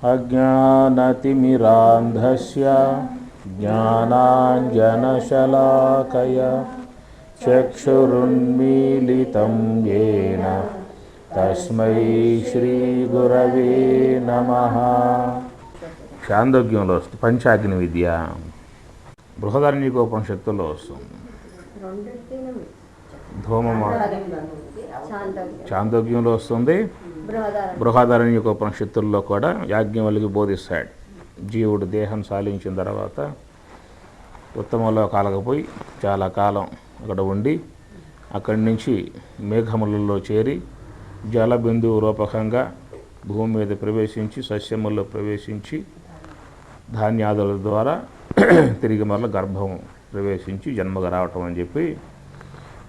అజ్ఞానతిమిరాంధస్య జ్ఞానాంజనశలాకయ చక్షురున్మీలితం యేన తస్మై శ్రీగురవే నమః. చాందోగ్యంలో వస్తుంది పంచాగ్ని విద్య. బృహదారణ్యకోపనిషత్తులో వస్తుంది. చాందోగ్యంలో వస్తుంది. బృహదారణ్యకోపనిషత్తుల్లో కూడా యాజ్ఞవల్క్యుడికి బోధిస్తాడు. జీవుడు దేహం సాలించిన తర్వాత ఉత్తమంలో కాలకపోయి చాలా కాలం అక్కడ ఉండి అక్కడి నుంచి మేఘములలో చేరి జలబిందువు రూపకంగా భూమి మీద ప్రవేశించి సస్యముల్లో ప్రవేశించి ధాన్యాదుల ద్వారా తిరిగి మరల గర్భం ప్రవేశించి జన్మగా రావటం అని చెప్పి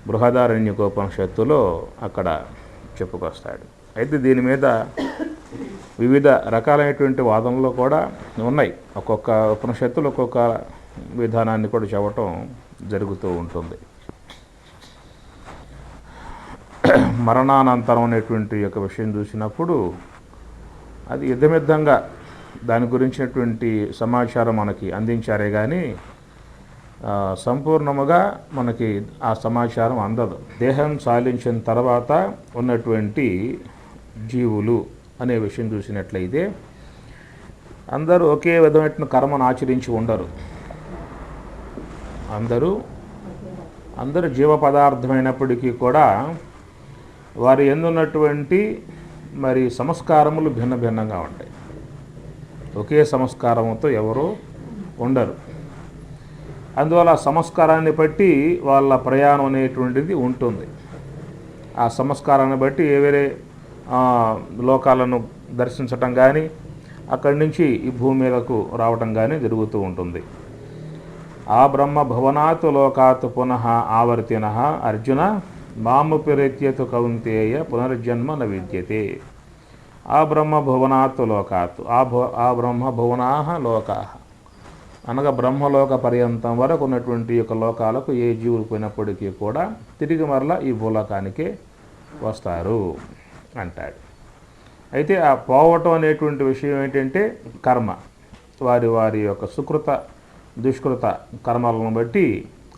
బృహదారణ్యకోపనిషత్తులో అక్కడ చెప్పుకొస్తాడు. అయితే దీని మీద వివిధ రకాలైనటువంటి వాదనలు కూడా ఉన్నాయి. ఒక్కొక్క ఉపనిషత్తులు ఒక్కొక్క విధానాన్ని కూడా చెప్పటం జరుగుతూ ఉంటుంది. మరణానంతరం అనేటువంటి యొక్క విషయం చూసినప్పుడు అది యుద్ధమిద్దంగా దాని గురించినటువంటి సమాచారం మనకి అందించారే కానీ సంపూర్ణముగా మనకి ఆ సమాచారం అందదు. దేహం సాలించిన తర్వాత ఉన్నటువంటి జీవులు అనే విషయం చూసినట్లయితే అందరూ ఒకే విధమైన కర్మను ఆచరించి ఉండరు. అందరూ జీవ పదార్థమైనప్పటికీ కూడా వారి ఎందున్నటువంటి మరి సంస్కారములు భిన్న భిన్నంగా ఉంటాయి. ఒకే సంస్కారంతో ఎవరూ ఉండరు. అందువల్ల ఆ సంస్కారాన్ని బట్టి వాళ్ళ ప్రయాణం అనేటువంటిది ఉంటుంది. ఆ సంస్కారాన్ని బట్టి వేరే లోకాలను దర్శించటం కానీ అక్కడి నుంచి ఈ భూమి మీదకు రావటం కానీ జరుగుతూ ఉంటుంది. ఆ బ్రహ్మ భవనాత్ లోకాత్ పునః ఆవర్తిన అర్జున మాముపిరేత్యతు కౌంతేయ పునర్జన్మ న విద్యతే. ఆ బ్రహ్మ భువనాత్ లోకాత్ ఆ బ్రహ్మ భువనా లోకా అనగా బ్రహ్మలోక పర్యంతం వరకు ఉన్నటువంటి యొక్క లోకాలకు ఏ జీవులు పోయినప్పటికీ కూడా తిరిగి మరలా ఈ భూలోకానికే వస్తారు అంటాడు. అయితే ఆ పోవటం అనేటువంటి విషయం ఏంటంటే కర్మ, వారి యొక్క సుకృత దుష్కృత కర్మలను బట్టి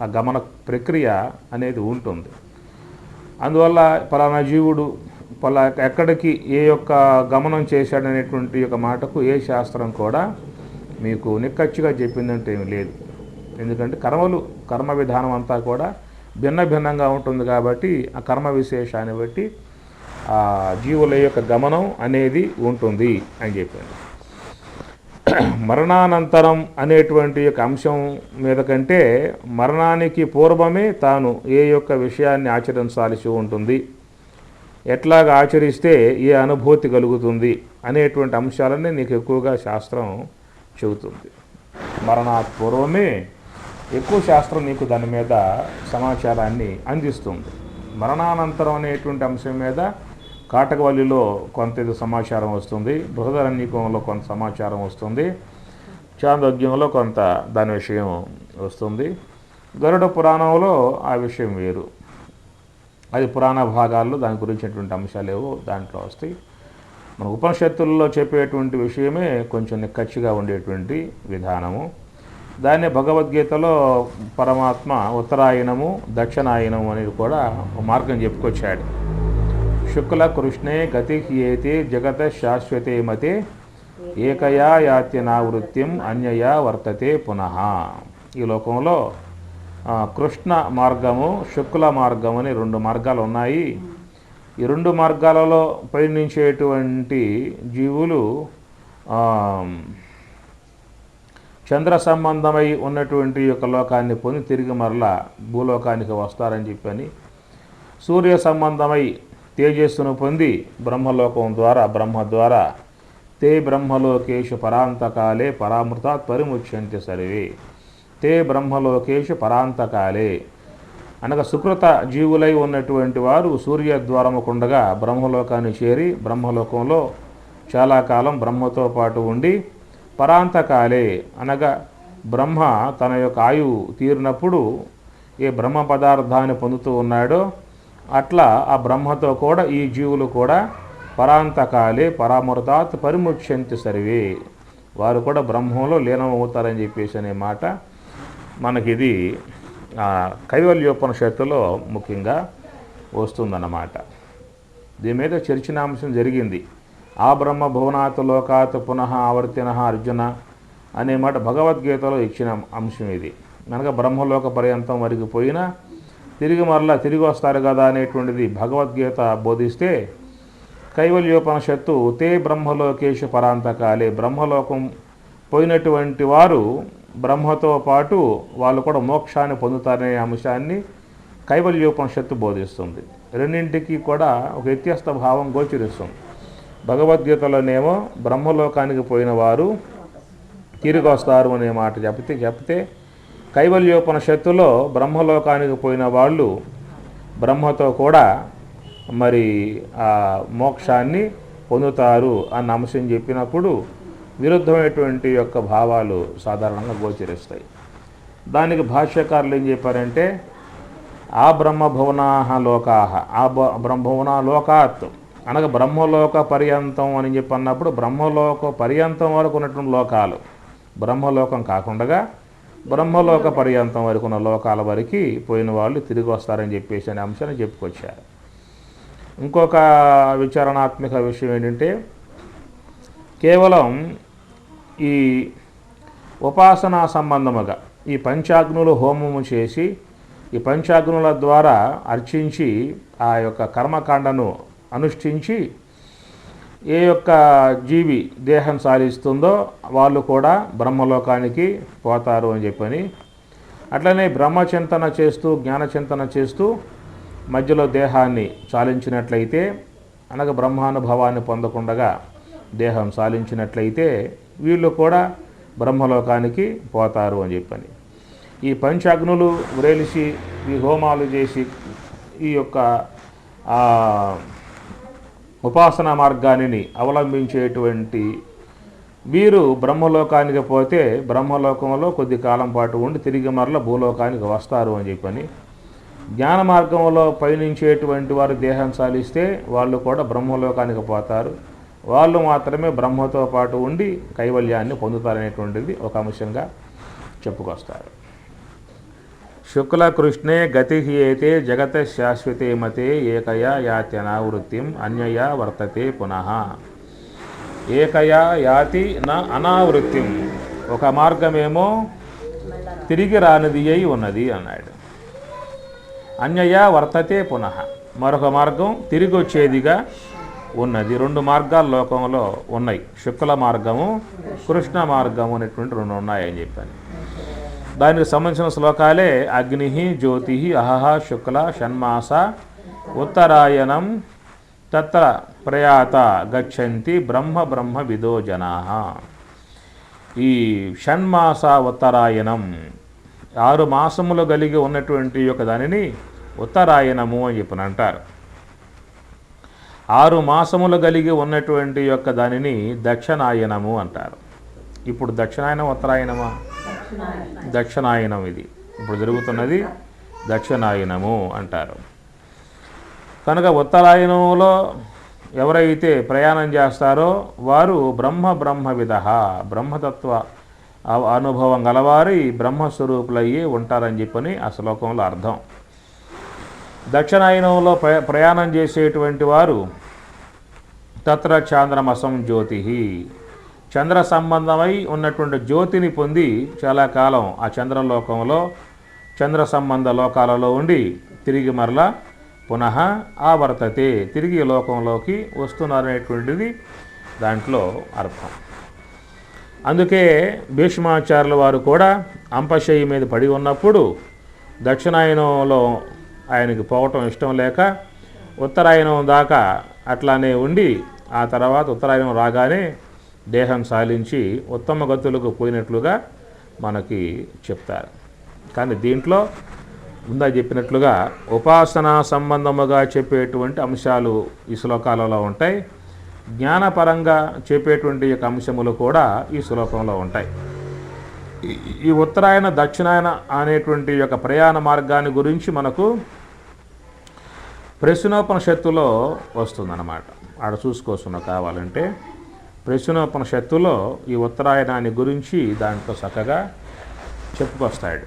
ఆ గమన ప్రక్రియ అనేది ఉంటుంది. అందువల్ల పలానా జీవుడు ఎక్కడికి ఏ యొక్క గమనం చేశాడనేటువంటి యొక్క మాటకు ఏ శాస్త్రం కూడా మీకు నిక్కచ్చిగా చెప్పిందంటే ఏమి లేదు. ఎందుకంటే కర్మ విధానం అంతా కూడా భిన్న భిన్నంగా ఉంటుంది కాబట్టి ఆ కర్మ విశేషాన్ని బట్టి ఆ జీవుల యొక్క గమనం అనేది ఉంటుంది అని చెప్పాను. మరణానంతరం అనేటువంటి యొక్క అంశం మీద కంటే మరణానికి పూర్వమే తాను ఏ యొక్క విషయాన్ని ఆచరించాల్సి ఉంటుంది, ఎట్లాగా ఆచరిస్తే ఏ అనుభూతి కలుగుతుంది అనేటువంటి అంశాలన్నీ నీకు ఎక్కువగా శాస్త్రం చెబుతుంది. మరణాత్ పూర్వమే ఎక్కువ శాస్త్రం నీకు దాని మీద సమాచారాన్ని అందిస్తుంది. మరణానంతరం అనేటువంటి అంశం మీద కాటకవల్లిలో కొంత సమాచారం వస్తుంది, బృహదారణ్యకంలో కొంత సమాచారం వస్తుంది, చాందోగ్యంలో కొంత దాని విషయం వస్తుంది, గరుడ పురాణంలో ఆ విషయం వేరు. అది పురాణ భాగాల్లో దాని గురించినటువంటి అంశాలేవో దాంట్లో వస్తాయి. మన ఉపనిషత్తుల్లో చెప్పేటువంటి విషయమే కొంచెం నిక్కచ్చిగా ఉండేటువంటి విధానము. దాన్నే భగవద్గీతలో పరమాత్మ ఉత్తరాయణము దక్షిణాయనము అనేది కూడా మార్గం చెప్పుకొచ్చాడు. శుక్ల కృష్ణే గతి ఏతే జగత శాశ్వతే మతే ఏకయా యాత్యనావృత్యం అన్యయా వర్తతే పునః. ఈ లోకంలో కృష్ణ మార్గము శుక్ల మార్గం అని రెండు మార్గాలు ఉన్నాయి. ఈ రెండు మార్గాలలో పయనించేటువంటి జీవులు చంద్ర సంబంధమై ఉన్నటువంటి యొక్క లోకాన్ని పొంది తిరిగి మరలా భూలోకానికి వస్తారని చెప్పని, సూర్య సంబంధమై తేజస్సును పొంది బ్రహ్మ ద్వారా తే బ్రహ్మలోకేషు పరాంతకాలే పరామృతాత్ పరిముచ్యంతి సర్వే. తే బ్రహ్మలోకేషు పరాంతకాలే అనగా సుకృత జీవులై ఉన్నటువంటి వారు సూర్యద్వారముకుండగా బ్రహ్మలోకాన్ని చేరి బ్రహ్మలోకంలో చాలా కాలం బ్రహ్మతో పాటు ఉండి పరాంతకాలే అనగా బ్రహ్మ తన యొక్క ఆయువు తీరినప్పుడు ఏ బ్రహ్మ పదార్థాన్ని పొందుతూ ఉన్నాడో అట్లా ఆ బ్రహ్మతో కూడా ఈ జీవులు కూడా పరాంతకాలే పరామృతాత్ పరిముచ్యంతి సర్వే, వారు కూడా బ్రహ్మంలో లీనమవుతారని చెప్పేసి అనే మాట మనకిది కైవల్యోపనిషత్తులో ముఖ్యంగా వస్తుందన్నమాట. దీని మీద చర్చనాంశం జరిగింది. ఆ బ్రహ్మ భువనాత్ లోకాత్ పునః ఆవర్తిన అర్జున అనే మాట భగవద్గీతలో ఇచ్చిన అంశం ఇది. కనుక బ్రహ్మలోక పర్యంతం వరకు పోయినా తిరిగి వస్తారు కదా అనేటువంటిది భగవద్గీత బోధిస్తే, కైవల్యోపనిషత్తు తే బ్రహ్మలోకేషు పరాంతకాలే, బ్రహ్మలోకం పోయినటువంటి వారు బ్రహ్మతో పాటు వాళ్ళు కూడా మోక్షాన్ని పొందుతారనే అంశాన్ని కైవల్యోపనిషత్తు బోధిస్తుంది. రెండింటికి కూడా ఒక వ్యత్యస్త భావం గోచరిస్తుంది. భగవద్గీతలోనేమో బ్రహ్మలోకానికి పోయిన వారు తిరిగి వస్తారు అనే మాట చెప్తే కైవల్యోపనిషత్తులో బ్రహ్మలోకానికి పోయిన వాళ్ళు బ్రహ్మతో కూడా మరి ఆ మోక్షాన్ని పొందుతారు అన్న అంశం చెప్పినప్పుడు విరుద్ధమైనటువంటి యొక్క భావాలు సాధారణంగా గోచరిస్తాయి. దానికి భాష్యకారులు ఏం చెప్పారంటే, ఆ బ్రహ్మభువనాహ లోకాహ, ఆ బ్రహ్మభువన లోకాత్ అనగా బ్రహ్మలోక పర్యంతం అని చెప్పి అన్నప్పుడు బ్రహ్మలోక పర్యంతం వరకు ఉన్నటువంటి లోకాలు, బ్రహ్మలోకం కాకుండా బ్రహ్మలోక పర్యంతం వరకు ఉన్న లోకాల వరకు పోయిన వాళ్ళు తిరిగి వస్తారని చెప్పేసి అనే అంశాన్ని చెప్పుకొచ్చారు. ఇంకొక విచారణాత్మక విషయం ఏంటంటే, కేవలం ఈ ఉపాసనా సంబంధముగా ఈ పంచాగ్నులు హోమము చేసి ఈ పంచాగ్నుల ద్వారా అర్చించి ఆ యొక్క కర్మకాండను అనుష్ఠించి ఏ యొక్క జీవి దేహం సాధిస్తుందో వాళ్ళు కూడా బ్రహ్మలోకానికి పోతారు అని చెప్పని, అట్లనే బ్రహ్మచింతన చేస్తూ జ్ఞానచింతన చేస్తూ మధ్యలో దేహాన్ని చాలించినట్లయితే అనగా బ్రహ్మానుభవాన్ని పొందకుండా దేహం సాలించినట్లయితే వీళ్ళు కూడా బ్రహ్మలోకానికి పోతారు అని చెప్పని, ఈ పంచాగ్నులు వ్రేలిసి ఈ హోమాలు చేసి ఈ యొక్క ఉపాసనా మార్గాన్ని అవలంబించేటువంటి వీరు బ్రహ్మలోకానికి పోతే బ్రహ్మలోకంలో కొద్ది కాలం పాటు ఉండి తిరిగి మరల భూలోకానికి వస్తారు అని చెప్పని, జ్ఞాన మార్గంలో పయనించేటువంటి వారు దేహం సాలిస్తే వాళ్ళు కూడా బ్రహ్మలోకానికి పోతారు, వాళ్ళు మాత్రమే బ్రహ్మతో పాటు ఉండి కైవల్యాన్ని పొందుతారనేటువంటిది ఒక అంశంగా చెప్పుకొస్తారు. శుక్లకృష్ణే గతి ఏతే జగత శాశ్వతే మతే ఏకయా యాత్యనావృత్తిం అన్యయా వర్తతే పునః, ఏకయా యాతి నా అనావృత్తిం, ఒక మార్గమేమో తిరిగి రానిది అయి ఉన్నది అన్నాడు. అన్యయా వర్తతే పునః, మరొక మార్గం తిరిగి వచ్చేదిగా ఉన్నది. రెండు మార్గాలు లోకంలో ఉన్నాయి, శుక్ల మార్గము కృష్ణ మార్గము అనేటువంటి రెండు ఉన్నాయని చెప్పాను. దానికి సంబంధించిన శ్లోకాలే అగ్ని జ్యోతి అహహ శుక్ల షణ్మాస ఉత్తరాయణం తత్ర ప్రయాత గచ్చంతి బ్రహ్మ విదో జనా. ఈ షణ్మాస ఉత్తరాయణం 6 మాసములు కలిగి ఉన్నటువంటి యొక్క దానిని ఉత్తరాయణము అని చెప్పని అంటారు. 6 మాసములు కలిగి ఉన్నటువంటి యొక్క దానిని దక్షిణాయనము అంటారు. ఇప్పుడు దక్షిణాయనం ఉత్తరాయణమా? దక్షిణాయనం. ఇది ఇప్పుడు జరుగుతున్నది దక్షిణాయనము అంటారు. కనుక ఉత్తరాయణంలో ఎవరైతే ప్రయాణం చేస్తారో వారు బ్రహ్మవిద, బ్రహ్మతత్వ అనుభవం గలవారు ఈ బ్రహ్మస్వరూపులయ్యి ఉంటారని చెప్పని ఆ శ్లోకంలో అర్థం. దక్షిణాయనంలో ప్రయాణం చేసేటువంటి వారు తత్ర చాంద్రమసం జ్యోతి, చంద్ర సంబంధమై ఉన్నటువంటి జ్యోతిని పొంది చాలా కాలం ఆ చంద్రలోకంలో చంద్ర సంబంధ లోకాలలో ఉండి తిరిగి మరలా పునః ఆవర్తతే, తిరిగి లోకంలోకి వస్తున్నారనేటువంటిది దాంట్లో అర్థం. అందుకే భీష్మాచార్యుల వారు కూడా అంపశయ్య మీద పడి ఉన్నప్పుడు దక్షిణాయనంలో ఆయనకి పోవటం ఇష్టం లేక ఉత్తరాయణం దాకా అట్లానే ఉండి ఆ తర్వాత ఉత్తరాయణం రాగానే దేహం సాలించి ఉత్తమ గతులకు పోయినట్లుగా మనకి చెప్తారు. కానీ దీంట్లో ముందా చెప్పినట్లుగా ఉపాసనా సంబంధముగా చెప్పేటువంటి అంశాలు ఈ శ్లోకాలలో ఉంటాయి, జ్ఞానపరంగా చెప్పేటువంటి యొక్క అంశములు కూడా ఈ శ్లోకంలో ఉంటాయి. ఈ ఉత్తరాయణ దక్షిణాయన అనేటువంటి యొక్క ప్రయాణ మార్గాన్ని గురించి మనకు ప్రశ్నోపనిషత్తులో వస్తుందన్నమాట. ఆడ చూసుకోవచ్చును కావాలంటే. ప్రశ్నోపనిషత్తులో ఈ ఉత్తరాయణాన్ని గురించి దాంట్లో చక్కగా చెప్పుకొస్తాడు.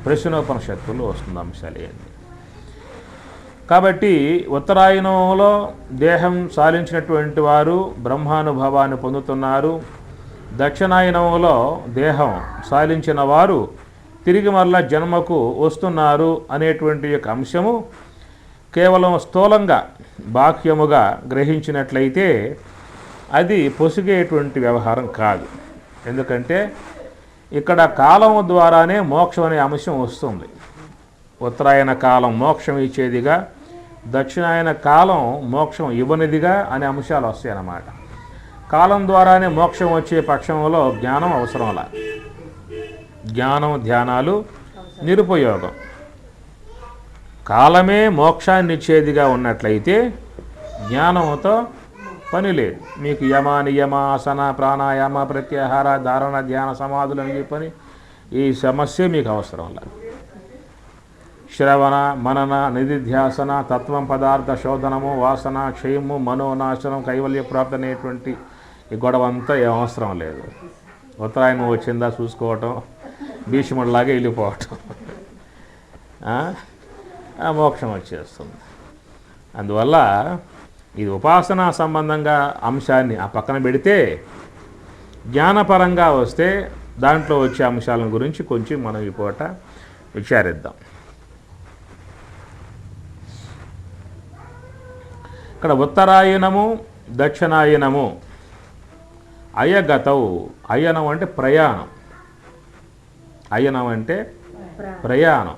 ప్రశ్నోపనిషత్తులో వస్తుంది అంశాలు ఏంటి. కాబట్టి ఉత్తరాయణంలో దేహం సాధించినటువంటి వారు బ్రహ్మానుభవాన్ని పొందుతున్నారు. దక్షిణాయనంలో దేహం సాధించిన వారు తిరిగి మరలా జన్మకు వస్తున్నారు అనేటువంటి యొక్క అంశము కేవలం స్థూలంగా బాహ్యముగా గ్రహించినట్లయితే అది పొసిగేటువంటి వ్యవహారం కాదు. ఎందుకంటే ఇక్కడ కాలం ద్వారానే మోక్షం అనే అంశం వస్తుంది. ఉత్తరాయణ కాలం మోక్షం ఇచ్చేదిగా, దక్షిణాయన కాలం మోక్షం ఇవ్వనిదిగా అనే అంశాలు వస్తాయి అన్నమాట. కాలం ద్వారానే మోక్షం వచ్చే పక్షంలో జ్ఞానం అవసరంలా. జ్ఞానం ధ్యానాలు నిరుపయోగం. కాలమే మోక్షాన్ని ఇచ్చేదిగా ఉన్నట్లయితే జ్ఞానంతో పని లేదు. మీకు యమ నియమ ఆసన ప్రాణాయామ ప్రత్యాహార ధారణ ధ్యాన సమాధులు అని చెప్పని ఈ సమస్య మీకు అవసరంలా. శ్రవణ మనన నిధిధ్యాసన తత్వం పదార్థ శోధనము వాసన క్షయము మనోనాశనం కైవల్య ప్రాప్తి అనేటువంటి ఈ గొడవ అంతా ఏం అవసరం లేదు. ఉత్తరాయణం వచ్చిందా చూసుకోవటం, భీష్ముడిలాగా వెళ్ళిపోవటం, మోక్షం వచ్చేస్తుంది. అందువల్ల ఇది ఉపాసనా సంబంధంగా అంశాన్ని ఆ పక్కన పెడితే జ్ఞానపరంగా వస్తే దాంట్లో వచ్చే అంశాలను గురించి కొంచెం మనం ఈ పూట విచారిద్దాం. ఇక్కడ ఉత్తరాయణము దక్షిణాయనము అయగతవు. అయనం అంటే ప్రయాణం. అయనం అంటే ప్రయాణం,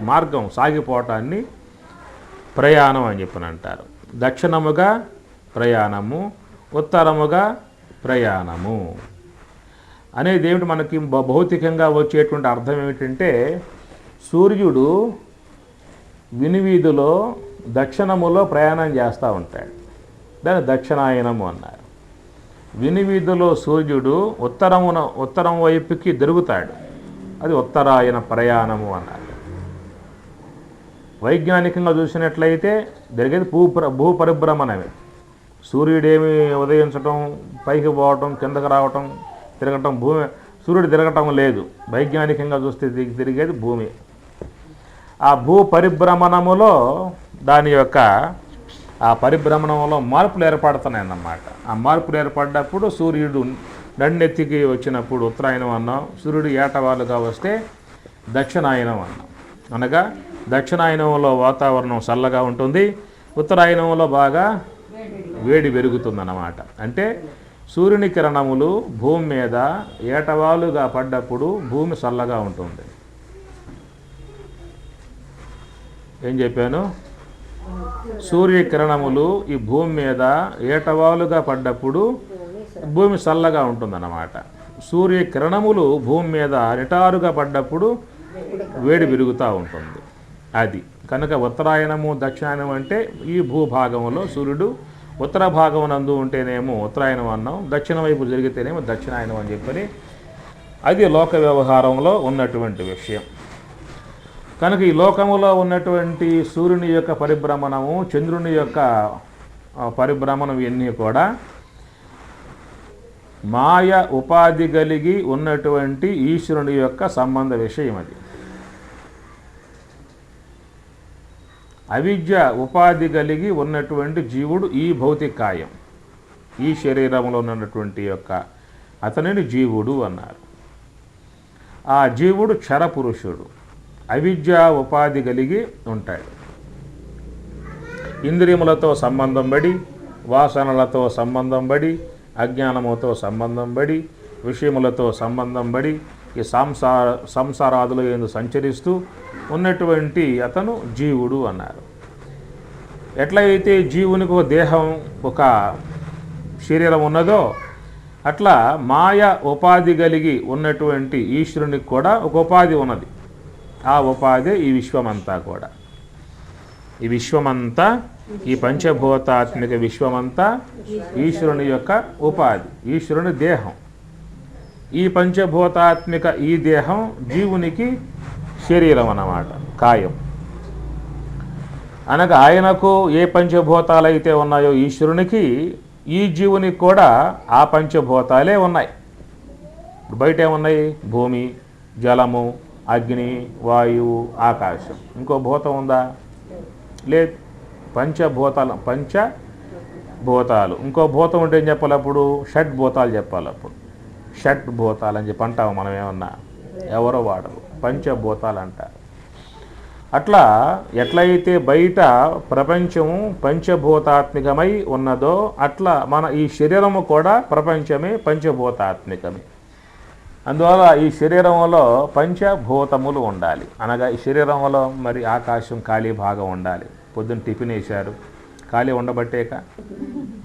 మార్గం, సాగిపోవటాన్ని ప్రయాణం అని చెప్పని అంటారు. దక్షిణముగా ప్రయాణము, ఉత్తరముగా ప్రయాణము అనేది ఏమిటి? మనకి భౌతికంగా వచ్చేటువంటి అర్థం ఏమిటంటే సూర్యుడు వినివీధిలో దక్షిణములో ప్రయాణం చేస్తూ ఉంటాడు. దాన్ని దక్షిణాయనము అన్నారు. వినివీధిలో సూర్యుడు ఉత్తరం వైపుకి తిరుగుతాడు. అది ఉత్తరాయణ ప్రయాణము అన్నారు. వైజ్ఞానికంగా చూసినట్లయితే జరిగేది భూ పరిభ్రమణమే. సూర్యుడేమి ఉదయించటం, పైకి పోవటం, కిందకు రావటం, తిరగటం, సూర్యుడు తిరగటం లేదు. వైజ్ఞానికంగా చూస్తే తిరిగేది భూమి. ఆ భూ పరిభ్రమణములో దాని యొక్క ఆ పరిభ్రమణంలో మార్పులు ఏర్పడుతున్నాయి అన్నమాట. ఆ మార్పులు ఏర్పడ్డప్పుడు సూర్యుడు దండెత్తికి వచ్చినప్పుడు ఉత్తరాయణం అన్నాం, సూర్యుడు ఏటవాలుగా వస్తే దక్షిణాయనం అన్నాం. అనగా దక్షిణాయనంలో వాతావరణం చల్లగా ఉంటుంది, ఉత్తరాయణంలో బాగా వేడి పెరుగుతుందన్నమాట. అంటే సూర్యుని కిరణములు భూమి మీద ఏటవాలుగా పడ్డప్పుడు భూమి చల్లగా ఉంటుంది. ఏం చెప్పాను? సూర్యకిరణములు ఈ భూమి మీద ఏటవాలుగా పడ్డప్పుడు భూమి చల్లగా ఉంటుందన్నమాట. సూర్యకిరణములు భూమి మీద నిటారుగా పడ్డప్పుడు వేడి పెరుగుతూ ఉంటుంది. అది కనుక ఉత్తరాయణము దక్షిణాయనం అంటే ఈ భూభాగంలో సూర్యుడు ఉత్తర భాగం నందు ఉంటేనేమో ఉత్తరాయణం అన్నాం, దక్షిణ వైపు జరిగితేనేమో దక్షిణాయనం అని చెప్పని అది లోక వ్యవహారంలో ఉన్నటువంటి విషయం. కనుక ఈ లోకములో ఉన్నటువంటి సూర్యుని యొక్క పరిభ్రమణము, చంద్రుని యొక్క పరిభ్రమణం ఇవన్నీ కూడా మాయ ఉపాధి కలిగి ఉన్నటువంటి ఈశ్వరుని యొక్క సంబంధ విషయం. అది అవిద్య ఉపాధి కలిగి ఉన్నటువంటి జీవుడు ఈ భౌతికాయం, ఈ శరీరంలో ఉన్నటువంటి యొక్క అతనిని జీవుడు అన్నారు. ఆ జీవుడు క్షరపురుషుడు, అవిద్య ఉపాధి కలిగి ఉంటాడు. ఇంద్రియములతో సంబంధం పడి, వాసనలతో సంబంధం పడి, అజ్ఞానముతో సంబంధం పడి, విషయములతో సంబంధం పడి ఈ సంసారాదులు ఎందు సంచరిస్తూ ఉన్నటువంటి అతను జీవుడు అన్నారు. ఎట్లయితే జీవునికి ఒక దేహం, ఒక శరీరం ఉన్నదో అట్లా మాయ ఉపాధి కలిగి ఉన్నటువంటి ఈశ్వరునికి కూడా ఒక ఉపాధి ఉన్నది. ఆ ఉపాధి ఈ విశ్వమంతా కూడా. ఈ విశ్వమంతా, ఈ పంచభూతాత్మిక విశ్వమంతా ఈశ్వరుని యొక్క ఉపాధి, ఈశ్వరుని దేహం. ఈ పంచభూతాత్మిక ఈ దేహం జీవునికి శరీరం అన్నమాట, కాయం. అనగా ఆయనకు ఏ పంచభూతాలు అయితే ఉన్నాయో ఈశ్వరునికి, ఈ జీవునికి కూడా ఆ పంచభూతాలే ఉన్నాయి. బయట ఏమున్నాయి? భూమి, జలము, అగ్ని, వాయువు, ఆకాశం. ఇంకో భూతం ఉందా? లేదు. పంచభూతాలు. ఇంకో భూతం ఉంటే ఏం చెప్పాలి అప్పుడు? షడ్భూతాలు చెప్పాలి. అప్పుడు షడ్భూతాలు అని చెప్పి అంటాము మనం. ఏమన్నా ఎవరో వాడరు, పంచభూతాలు అంటారు. అట్లా ఎట్లయితే బయట ప్రపంచము పంచభూతాత్మికమై ఉన్నదో అట్లా మన ఈ శరీరము కూడా ప్రపంచమే పంచభూతాత్మికమే. అందువల్ల ఈ శరీరంలో పంచభూతములు ఉండాలి. అనగా ఈ శరీరంలో మరి ఆకాశం ఖాళీ భాగం ఉండాలి. పొద్దున్న టిఫిన్ వేశారు, ఖాళీ ఉండబట్టేక.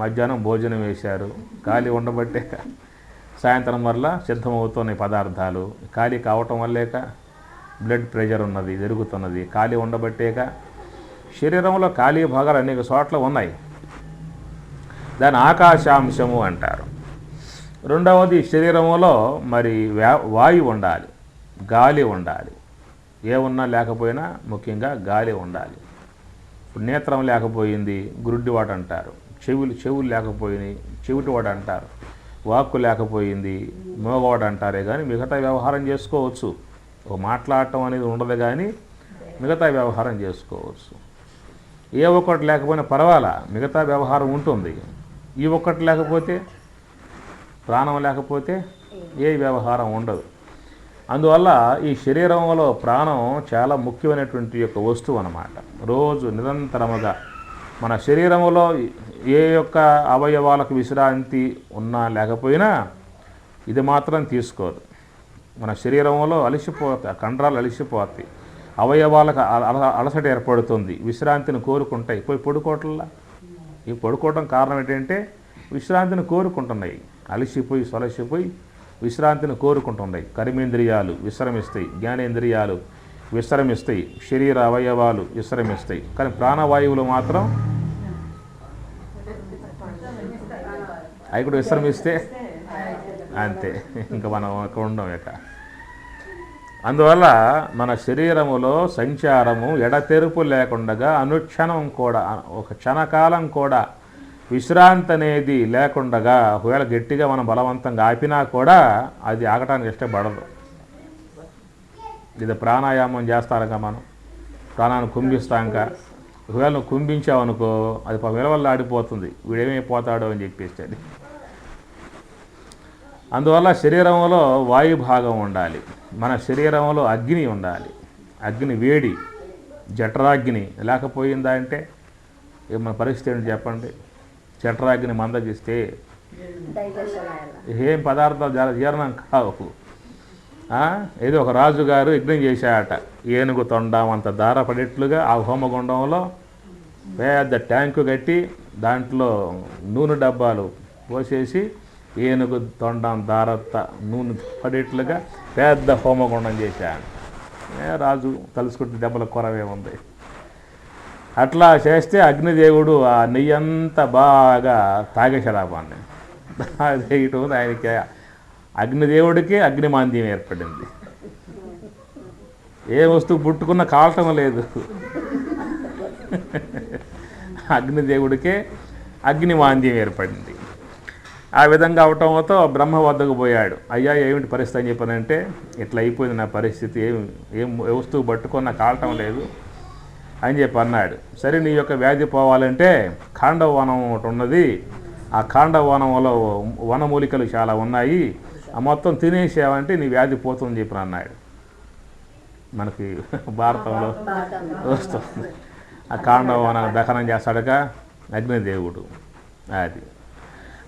మధ్యాహ్నం భోజనం వేశారు, ఖాళీ ఉండబట్టేక. సాయంత్రం వల్ల సిద్ధమవుతున్నాయి పదార్థాలు, ఖాళీ కావటం వల్లేక. బ్లడ్ ప్రెషర్ ఉన్నది, జరుగుతున్నది, ఖాళీ ఉండబట్టేక. శరీరంలో ఖాళీ భాగాలు అనేక చోట్ల ఉన్నాయి. దాని ఆకాశాంశము అంటారు. రెండవది, శరీరంలో మరి వాయువు ఉండాలి, గాలి ఉండాలి. ఏమున్నా లేకపోయినా ముఖ్యంగా గాలి ఉండాలి. ఇప్పుడు నేత్రం లేకపోయింది, గురుడ్డివాడు అంటారు. చెవులు లేకపోయినాయి, చెవిటివాడు అంటారు. వాక్కు లేకపోయింది, మోగవాడు అంటారే. కానీ మిగతా వ్యవహారం చేసుకోవచ్చు. మాట్లాడటం అనేది ఉండదు, కానీ మిగతా వ్యవహారం చేసుకోవచ్చు. ఏ ఒక్కటి లేకపోయినా పర్వాలా, మిగతా వ్యవహారం ఉంటుంది. ఈ ఒక్కటి లేకపోతే, ప్రాణం లేకపోతే ఏ వ్యవహారం ఉండదు. అందువల్ల ఈ శరీరంలో ప్రాణం చాలా ముఖ్యమైనటువంటి యొక్క వస్తువు అన్నమాట. రోజు నిరంతరముగా మన శరీరంలో ఏ యొక్క అవయవాలకు విశ్రాంతి ఉన్నా లేకపోయినా ఇది మాత్రం తీసుకోదు. మన శరీరంలో అలసిపోతాయి, కండరాలు అలసిపోతాయి, అవయవాలకు అలసట ఏర్పడుతుంది, విశ్రాంతిని కోరుకుంటాయి. పోయి పడుకోవట్లా. ఈ పడుకోవడం కారణం ఏంటంటే విశ్రాంతిని కోరుకుంటున్నాయి. అలసిపోయి సొలసిపోయి విశ్రాంతిని కోరుకుంటున్నాయి. కర్మేంద్రియాలు విశ్రమిస్తాయి, జ్ఞానేంద్రియాలు విశ్రమిస్తాయి, శరీర అవయవాలు విశ్రమిస్తాయి. కానీ ప్రాణవాయువులు మాత్రం అవి కూడా విశ్రమిస్తే అంతే, ఇంకా మనం అక్కడ ఉండం ఇక. అందువల్ల మన శరీరములో సంచారము ఎడతెరుపు లేకుండా అనుక్షణం కూడా, ఒక క్షణకాలం కూడా విశ్రాంతి అనేది లేకుండా, ఒకవేళ గట్టిగా మనం బలవంతంగా ఆపినా కూడా అది ఆగటానికి ఇష్టపడదు. ఇది ప్రాణాయామం చేస్తారుగా మనం, ప్రాణాన్ని కుంభిస్తాంక. ఒకవేళ నువ్వు కుంభించావనుకో, అది విలవల్ల ఆడిపోతుంది, వీడేమైపోతాడో అని చెప్పేసి. అది అందువల్ల శరీరంలో వాయు భాగం ఉండాలి. మన శరీరంలో అగ్ని ఉండాలి. అగ్ని వేడి, జఠరాగ్ని లేకపోయిందా అంటే మన పరిస్థితి ఏంటి చెప్పండి? జఠరాగ్ని మందగిస్తే ఏం పదార్థాలు జీర్ణం కావు. ఏదో ఒక రాజుగారు యజ్ఞం చేశాడట. ఏనుగు తొండం అంత దార పడేట్లుగా ఆ హోమగుండంలో పెద్ద ట్యాంకు కట్టి దాంట్లో నూనె డబ్బాలు పోసేసి ఏనుగు తొండం దారత్త నూనె పడేట్లుగా పెద్ద హోమగుండం చేశాడు. రాజు తలుసుకుంటే దెబ్బల కొరవే ఉంది. అట్లా చేస్తే అగ్నిదేవుడు ఆ నెయ్యంతా బాగా తాగేశాడు. ఆ పాన్ని తాగేయటం ఆయనకి, అగ్నిదేవుడికి అగ్నిమాంద్యం ఏర్పడింది. ఏ వస్తువు పుట్టుకున్న కావటం లేదు. అగ్నిదేవుడికే అగ్నిమాంద్యం ఏర్పడింది. ఆ విధంగా అవటంతో బ్రహ్మ వద్దకు పోయాడు. అయ్యా ఏమిటి పరిస్థితి అని చెప్పానంటే, ఇట్లా అయిపోయింది నా పరిస్థితి, ఏం వస్తువు పట్టుకున్న కావటం లేదు అని చెప్పి అన్నాడు. సరే, నీ యొక్క వ్యాధి పోవాలంటే ఖాండవ వనం ఒకటి ఉన్నది, ఆ ఖాండవ వనంలో వనమూలికలు చాలా ఉన్నాయి, ఆ మొత్తం తినేసావంటే నీ వ్యాధి పోతుందని చెప్పి అన్నాడు. మనకి భారతంలో వస్తుంది. ఆ ఖాండవ వనం దహనం చేస్తాడుగా అగ్నిదేవుడు. అది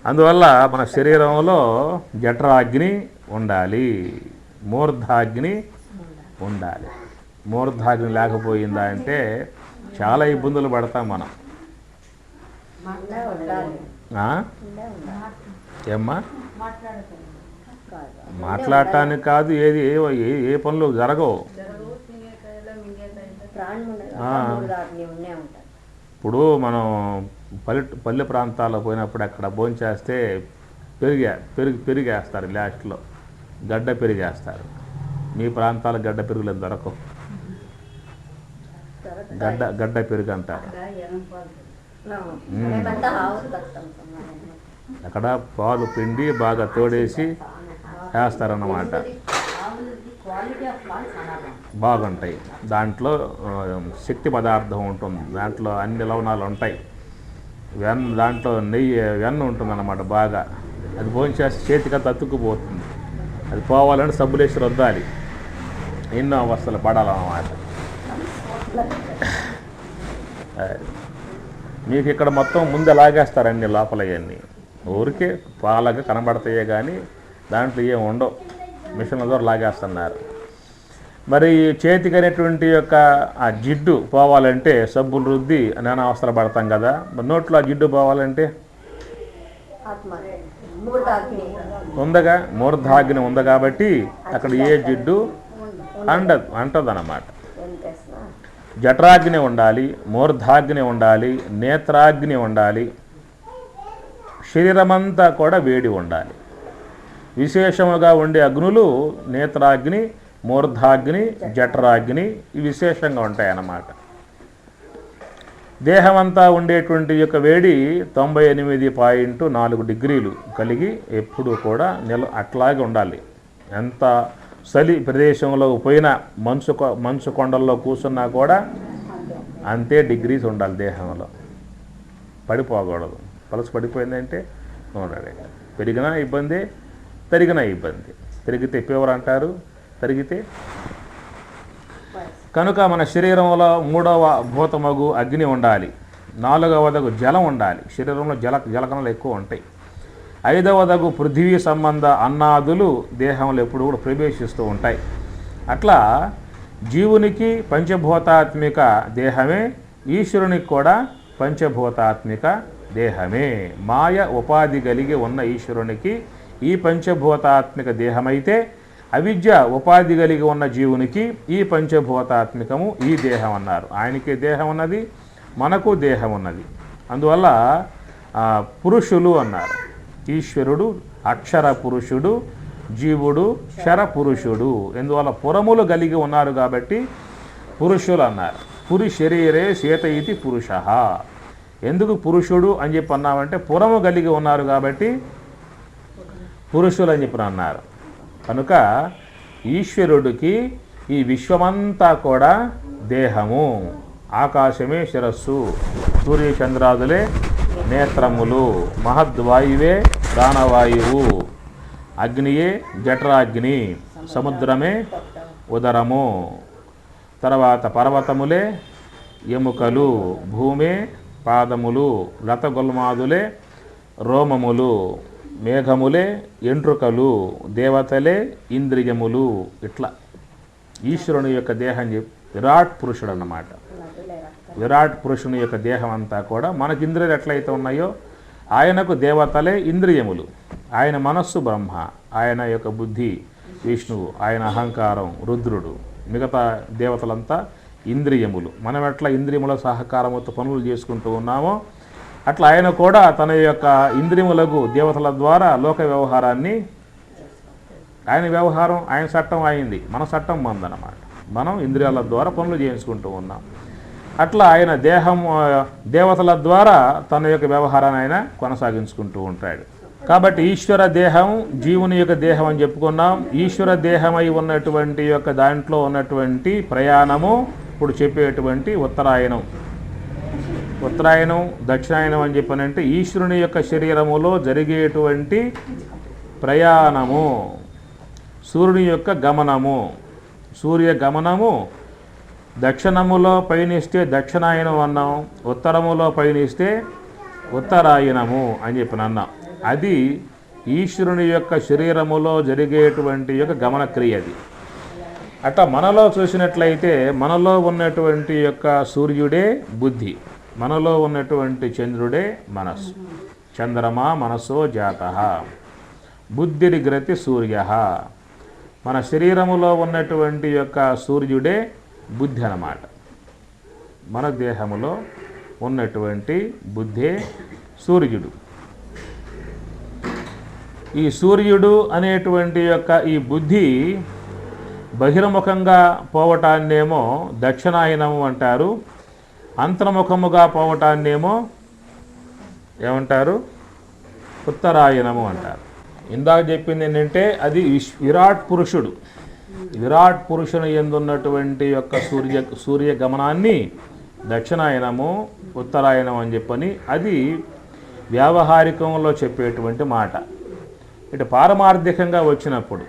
అందువల్ల మన శరీరంలో జఠరాగ్ని ఉండాలి, మూర్ధాగ్ని ఉండాలి. మూర్ధాగ్ని లేకపోయిందా అంటే చాలా ఇబ్బందులు పడతాం మనం. ఏమ్మా? మాట్లాడటానికి కాదు, ఏది ఏ పనులు జరగవు. ఇప్పుడు మనం పల్లె ప్రాంతాల్లో పోయినప్పుడు అక్కడ భోంచేస్తే పెరిగేస్తారు, లాస్ట్లో గడ్డ పెరిగేస్తారు. మీ ప్రాంతాల గడ్డ పెరుగులు దొరకవు. గడ్డ పెరుగు అంటారు. అక్కడ పాలు పిండి బాగా తోడేసి వేస్తారన్నమాట. బాగుంటాయి. దాంట్లో శక్తి పదార్థం ఉంటుంది, దాంట్లో అన్ని లవణాలు ఉంటాయి. దాంట్లో వెన్న ఉంటుంది అన్నమాట బాగా. అది భోంచేస్తే చేతికంతా అతుక్కుపోతుంది. అది పోవాలంటే సబ్బులేసి రుద్దాలి, ఎన్నో అవస్థలు పడాలన్నమాట. మీకు ఇక్కడ మొత్తం ముందే లాగేస్తారండి లోపల ఇవన్నీ. ఊరికే పాలగా కనబడతాయే కానీ దాంట్లో ఏమి ఉండవు, మిషన్ల ద్వారా లాగేస్తున్నారు. మరి చేతికి అనేటువంటి యొక్క ఆ జిడ్డు పోవాలంటే సబ్బులు రుద్ది నానా అవస్థలు పడతాం కదా. మరి నోట్లో ఆ జిడ్డు పోవాలంటే ఉందగా, మూర్ధాగ్ని ఉంది కాబట్టి అక్కడ ఏ జిడ్డు అంటదన్నమాట. జఠరాగ్ని ఉండాలి, మూర్ధాగ్ని ఉండాలి, నేత్రాగ్ని ఉండాలి, శరీరమంతా కూడా వేడి ఉండాలి. విశేషముగా ఉండే అగ్నులు నేత్రాగ్ని, మూర్ధాగ్ని, జఠరాగ్ని ఇవి విశేషంగా ఉంటాయన్నమాట. దేహమంతా ఉండేటువంటి యొక్క వేడి 98.4 డిగ్రీలు కలిగి ఎప్పుడూ కూడా అట్లాగే ఉండాలి. ఎంత చలి ప్రదేశంలో పోయినా మంచు కొండల్లో కూర్చున్నా కూడా అంతే డిగ్రీస్ ఉండాలి దేహంలో, పడిపోకూడదు. పలస పడిపోయిందంటే ఉండాలి. పెరిగినా ఇబ్బంది, తరిగినా ఇబ్బంది. పెరిగితే ఫీవర్ అంటారు, తరిగితే. కనుక మన శరీరంలో 3వ భూతమగు అగ్ని ఉండాలి, 4వదగు జలం ఉండాలి. శరీరంలో జలకణాలు ఎక్కువ ఉంటాయి. 5వదగు పృథివీ సంబంధ అన్నాదులు దేహంలో ఎప్పుడు కూడా ప్రవేశిస్తూ ఉంటాయి. అట్లా జీవునికి పంచభూతాత్మిక దేహమే, ఈశ్వరునికి కూడా పంచభూతాత్మిక దేహమే. మాయ ఉపాధి కలిగి ఉన్న ఈశ్వరునికి ఈ పంచభూతాత్మిక దేహమైతే, అవిద్య ఉపాధి కలిగి ఉన్న జీవునికి ఈ పంచభూతాత్మికము ఈ దేహం అన్నారు. ఆయనకి దేహం ఉన్నది, మనకు దేహం ఉన్నది. అందువల్ల పురుషులు అన్నారు. ఈశ్వరుడు అక్షర పురుషుడు, జీవుడు క్షర పురుషుడు. ఎందువల్ల పురములు కలిగి ఉన్నారు కాబట్టి పురుషులు అన్నారు. పురి శరీరే చేత ఇది పురుష. ఎందుకు పురుషుడు అని చెప్పి అన్నామంటే పురము కలిగి ఉన్నారు కాబట్టి పురుషులు అని చెప్పి అన్నారు. కనుక ఈశ్వరుడికి ఈ విశ్వమంతా కూడా దేహము. ఆకాశమే శిరస్సు, సూర్యచంద్రాదులే నేత్రములు, మహద్వాయువే ప్రాణవాయువు, అగ్నియే జఠరాగ్ని, సముద్రమే ఉదరము, తర్వాత పర్వతములే ఎముకలు, భూమే పాదములు, లతగుల్మాదులే రోమములు, మేఘములే ఎంట్రుకలు, దేవతలే ఇంద్రియములు. ఇట్లా ఈశ్వరుని యొక్క దేహం చెప్పి విరాట్ పురుషుడు అన్నమాట. విరాట్ పురుషుని యొక్క దేహం అంతా కూడా మనకి ఇంద్రియాలు ఎట్లయితే ఉన్నాయో ఆయనకు దేవతలే ఇంద్రియములు. ఆయన మనస్సు బ్రహ్మ, ఆయన యొక్క బుద్ధి విష్ణువు, ఆయన అహంకారం రుద్రుడు, మిగతా దేవతలంతా ఇంద్రియములు. మనం ఎట్లా ఇంద్రియముల సహకారముతో పనులు చేసుకుంటూ ఉన్నామో అట్లా ఆయన కూడా తన యొక్క ఇంద్రియములకు దేవతల ద్వారా లోక వ్యవహారాన్ని, ఆయన వ్యవహారం ఆయన చట్టం అయింది, మన చట్టం మందన్నమాట. మనం ఇంద్రియాల ద్వారా పనులు చేసుకుంటూ ఉన్నాం. అట్లా ఆయన దేహం దేవతల ద్వారా తన యొక్క వ్యవహారాన్ని ఆయన కొనసాగించుకుంటూ ఉంటాడు. కాబట్టి ఈశ్వర దేహం జీవుని యొక్క దేహం అని చెప్పుకున్నాం. ఈశ్వర దేహమై ఉన్నటువంటి యొక్క దాంట్లో ఉన్నటువంటి ప్రయాణము ఇప్పుడు చెప్పేటువంటి ఉత్తరాయణం. ఉత్తరాయణం దక్షిణాయనం అని చెప్పనంటే ఈశ్వరుని యొక్క శరీరములో జరిగేటువంటి ప్రయాణము, సూర్యుని యొక్క గమనము. సూర్య గమనము దక్షిణములో పయనిస్తే దక్షిణాయనం అన్నాం, ఉత్తరములో పయనిస్తే ఉత్తరాయణము అని చెప్పి అన్నాం. అది ఈశ్వరుని యొక్క శరీరములో జరిగేటువంటి యొక్క గమన క్రియ. అది అట్లా మనలో చూసినట్లయితే మనలో ఉన్నటువంటి యొక్క సూర్యుడే బుద్ధి, మనలో ఉన్నటువంటి చంద్రుడే మనస్సు. చంద్రమా మనసో జాతః బుద్ధిరిగ్రతి సూర్య. మన శరీరములో ఉన్నటువంటి యొక్క సూర్యుడే బుద్ధి అన్నమాట. మన దేహములో ఉన్నటువంటి బుద్ధే సూర్యుడు. ఈ సూర్యుడు అనేటువంటి యొక్క ఈ బుద్ధి బహిర్ముఖంగా పోవటాన్నేమో దక్షిణాయనము అంటారు, అంతర్ముఖముగా పోవటాన్నేమో ఏమంటారు? ఉత్తరాయణము అంటారు. ఇందాక చెప్పింది ఏంటంటే అది విరాట్ పురుషుడు, విరాట్ పురుషుని యందున్నటువంటి యొక్క సూర్య గమనాన్ని దక్షిణాయనము ఉత్తరాయణం అని చెప్పని అది వ్యావహారికంలో చెప్పేటువంటి మాట. ఇటు పారమార్థికంగా వచ్చినప్పుడు,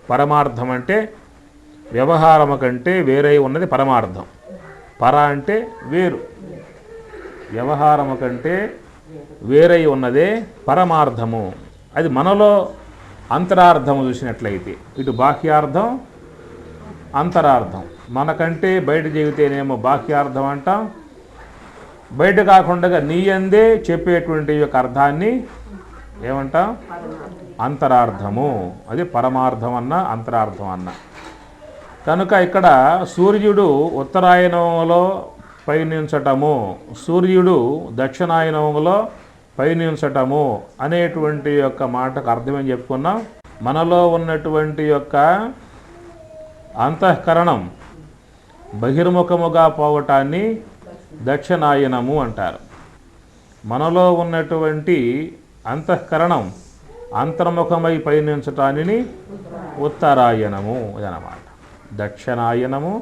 పరమార్థం అంటే వ్యవహారము కంటే వేరే ఉన్నది పరమార్థం. పర అంటే వేరు, వ్యవహారము కంటే వేరై ఉన్నదే పరమార్థము. అది మనలో అంతరార్థము చూసినట్లయితే, ఇటు బాహ్యార్థం అంతరార్థం. మనకంటే బయట చెబితేనేమో బాహ్యార్థం అంటాం, బయట కాకుండా నీ అందే చెప్పేటువంటి యొక్క అర్థాన్ని ఏమంటాం? అంతరార్థము. అది పరమార్థం అన్న అంతరార్థం అన్న. కనుక ఇక్కడ సూర్యుడు ఉత్తరాయణంలో పయనించటము, సూర్యుడు దక్షిణాయనంలో పయనించటము అనేటువంటి యొక్క మాటకు అర్థమేం చెప్పుకున్నాం? మనలో ఉన్నటువంటి యొక్క అంతఃకరణం బహిర్ముఖముగా పోవటాన్ని దక్షిణాయనము అంటారు. మనలో ఉన్నటువంటి అంతఃకరణం అంతర్ముఖమై పయనించటాన్ని ఉత్తరాయణము అదనమాట. దక్షిణాయనము,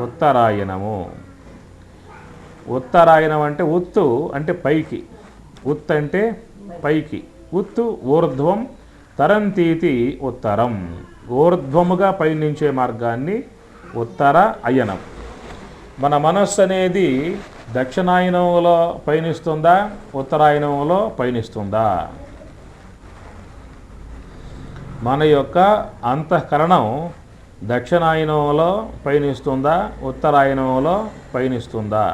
ఉత్తరాయణము. ఉత్తరాయణం అంటే ఉత్తు అంటే పైకి, ఉత్ అంటే పైకి, ఉత్తు ఊర్ధ్వం, తరంతీతి ఉత్తరం. ఊర్ధ్వముగా పయనించే మార్గాన్ని ఉత్తర అయనం. మన మనస్సు అనేది దక్షిణాయనంలో పయనిస్తుందా, ఉత్తరాయణంలో పయనిస్తుందా? మన యొక్క అంతఃకరణం దక్షిణాయనంలో పయనిస్తుందా, ఉత్తరాయణంలో పయనిస్తుందా?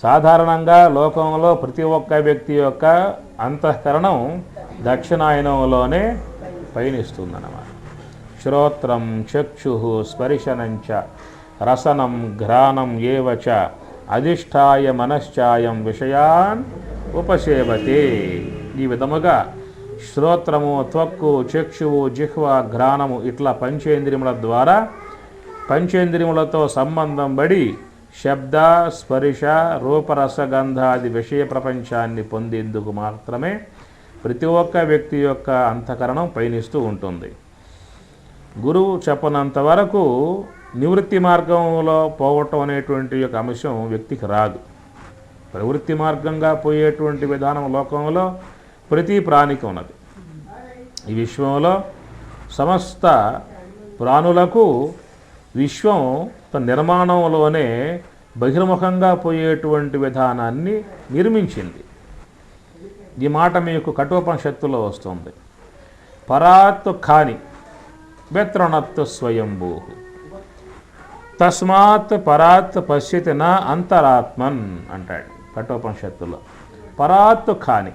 సాధారణంగా లోకంలో ప్రతి ఒక్క వ్యక్తి యొక్క అంతఃకరణం దక్షిణాయనంలోనే పయనిస్తుందన్నమాట. శ్రోత్రం చక్షు స్పర్శనంచ రసనం ఘ్రాణం ఏవచ అధిష్టాయ మనశ్చాయం విషయాన్ ఉపసేవతే. ఈ విధముగా శ్రోత్రము, త్వక్కు, చక్షువు, జిహ్వ, ఘ్రాణము ఇట్లా పంచేంద్రియముల ద్వారా, పంచేంద్రియములతో సంబంధం పడి శబ్ద, స్పర్శ, రూపరసగంధాది విషయ ప్రపంచాన్ని పొందేందుకు మాత్రమే ప్రతి ఒక్క వ్యక్తి యొక్క అంతఃకరణం పయనిస్తూ ఉంటుంది. గురువు చెప్పనంత వరకు నివృత్తి మార్గంలో పోవటం అనేటువంటి యొక్క అంశం వ్యక్తికి రాదు. ప్రవృత్తి మార్గంగా పోయేటువంటి విధానం లోకంలో ప్రతి ప్రాణికి ఉన్నది. ఈ విశ్వంలో సమస్త ప్రాణులకు విశ్వం తన నిర్మాణంలోనే బహిర్ముఖంగా పోయేటువంటి విధానాన్ని నిర్మించింది. ఈ మాట మీకు కఠోపనిషత్తులో వస్తుంది. పరాత్ ఖాని వ్యత్రణత్ స్వయంభూ తస్మాత్ పరాత్ పశ్యతి నా అంతరాత్మన్ అంటాడు కఠోపనిషత్తులో. పరాత్ ఖాని,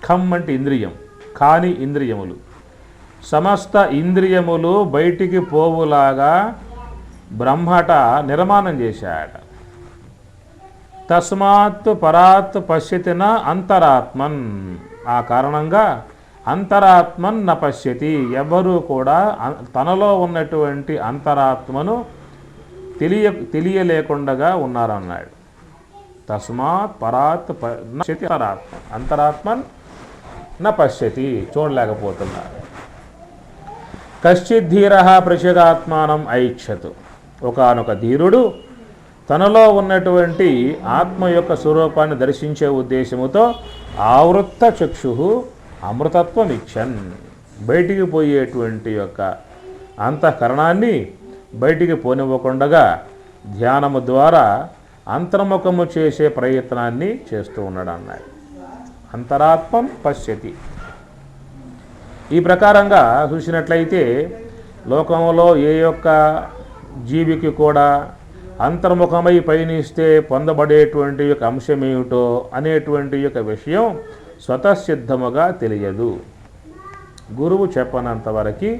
ఖమ్ అంటే ఇంద్రియం, ఖాని ఇంద్రియములు. సమస్త ఇంద్రియములు బయటికి పోవులాగా బ్రహ్మట నిర్మాణం చేశాడట. తస్మాత్ పరాత్ పశ్యతిన అంతరాత్మన్. ఆ కారణంగా అంతరాత్మన్ న పశ్యతి. ఎవరూ కూడా తనలో ఉన్నటువంటి అంతరాత్మను తెలియలేకుండా ఉన్నారన్నాడు. తస్మాత్ పరాత్ పశ్యతి అంతరాత్మ, అంతరాత్మన్ న పశ్యతి, చూడలేకపోతున్నారు. కశ్చిత్ ధీర ప్రచగాత్మానం ఐక్షతు. ఒకానొక ధీరుడు తనలో ఉన్నటువంటి ఆత్మ యొక్క స్వరూపాన్ని దర్శించే ఉద్దేశముతో ఆవృత్త చక్షు అమృతత్వం ఇచ్చన్. బయటికి పోయేటువంటి యొక్క అంతఃకరణాన్ని బయటికి పోనివ్వకుండా ధ్యానము ద్వారా అంతర్ముఖము చేసే ప్రయత్నాన్ని చేస్తూ ఉన్నాడు అన్నాడు. అంతరాత్మం పశ్యతి. ఈ ప్రకారంగా చూసినట్లయితే లోకంలో ఏ యొక్క జీవికి కూడా అంతర్ముఖమై పయనిస్తే పొందబడేటువంటి యొక్క అంశమేమిటో అనేటువంటి యొక్క విషయం స్వతసిద్ధముగా తెలియదు. గురువు చెప్పనంత వరకు,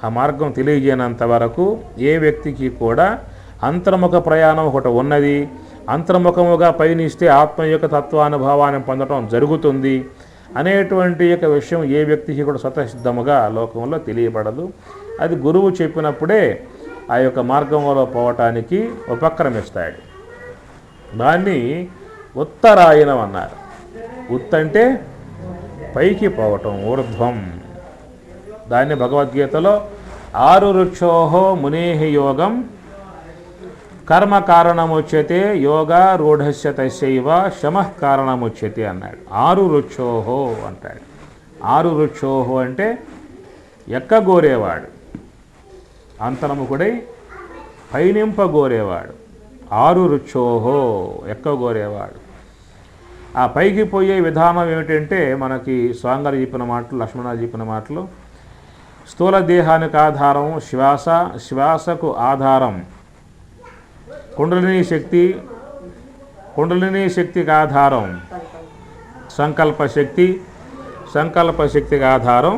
ఆ మార్గం తెలియజేయనంత వరకు ఏ వ్యక్తికి కూడా అంతర్ముఖ ప్రయాణం ఒకటి ఉన్నది, అంతర్ముఖముగా పయనిస్తే ఆత్మ యొక్క తత్వానుభవాన్ని పొందడం జరుగుతుంది అనేటువంటి యొక్క విషయం ఏ వ్యక్తికి కూడా స్వతసిద్ధముగా లోకంలో తెలియబడదు. అది గురువు చెప్పినప్పుడే ఆ యొక్క మార్గంలో పోవటానికి ఉపక్రమిస్తాడు. దాన్ని ఉత్తరాయణం అన్నారు. ఉత్తంటే పైకి పోవటం, ఊర్ధ్వం. దాన్ని భగవద్గీతలో 6 రుక్షోహో మునేహి యోగం కర్మ కారణముచ్యతే యోగా రూఢస్య తస్యైవ శమః కారణముచ్యతే అన్నాడు. 6 రుక్షోహో అంటాడు. 6 రుక్షోహో అంటే ఎక్కగోరేవాడు, అంతరముకుడై పైనింపగోరేవాడు. 6 రుక్షోహో ఎక్కగోరేవాడు. ఆ పైకి పోయే విధానం ఏమిటంటే మనకి స్వామిగారు చెప్పిన మాటలు, లక్ష్మణాలు చెప్పిన మాటలు, స్థూల దేహానికి ఆధారం శ్వాస, శ్వాసకు ఆధారం కుండలినీ శక్తి, కుండలినీ శక్తికి ఆధారం సంకల్ప శక్తి, సంకల్ప శక్తికి ఆధారం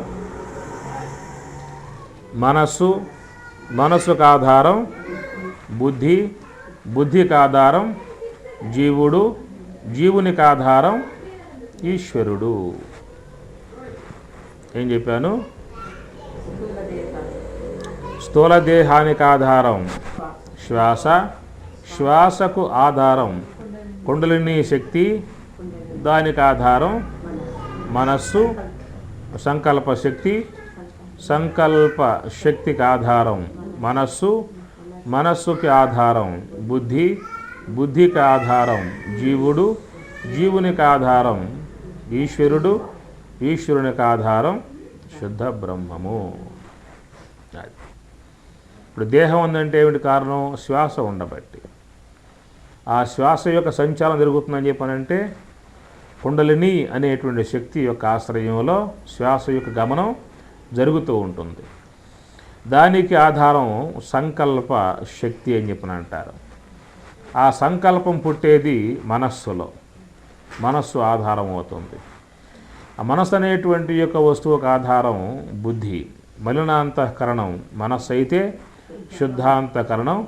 మనస్సు, మనస్సుకు ఆధారం బుద్ధి, బుద్ధికి ఆధారం జీవుడు, జీవునికి ఆధారం ఈశ్వరుడు. ఏం చెప్పాను? స్థూల దేహానికి ఆధారం శ్వాస, శ్వాసకు ఆధారం కుండలినీ శక్తి, దానికి ఆధారం మనస్సు, సంకల్ప శక్తి, సంకల్ప శక్తికి ఆధారం మనస్సు, మనస్సుకి ఆధారం బుద్ధి, బుద్ధికి ఆధారం జీవుడు, జీవునికి ఆధారం ఈశ్వరుడు, ఈశ్వరునికి ఆధారం శుద్ధ బ్రహ్మము. ఇప్పుడు దేహం ఉందంటే ఏమిటి కారణం? శ్వాస ఉండబట్టి. ఆ శ్వాస యొక్క సంచాలనం జరుగుతుందని చెప్పానంటే కుండలిని అనేటువంటి శక్తి యొక్క ఆశ్రయంలో శ్వాస యొక్క గమనం జరుగుతూ ఉంటుంది. దానికి ఆధారం సంకల్ప శక్తి అని చెప్పని అంటారు. ఆ సంకల్పం పుట్టేది మనస్సులో, మనస్సు ఆధారం అవుతుంది. ఆ మనస్సు అనేటువంటి యొక్క వస్తువుకు ఆధారం బుద్ధి, మలినాంతఃకరణం మనస్సు అయితే శుద్ధాంతకరణం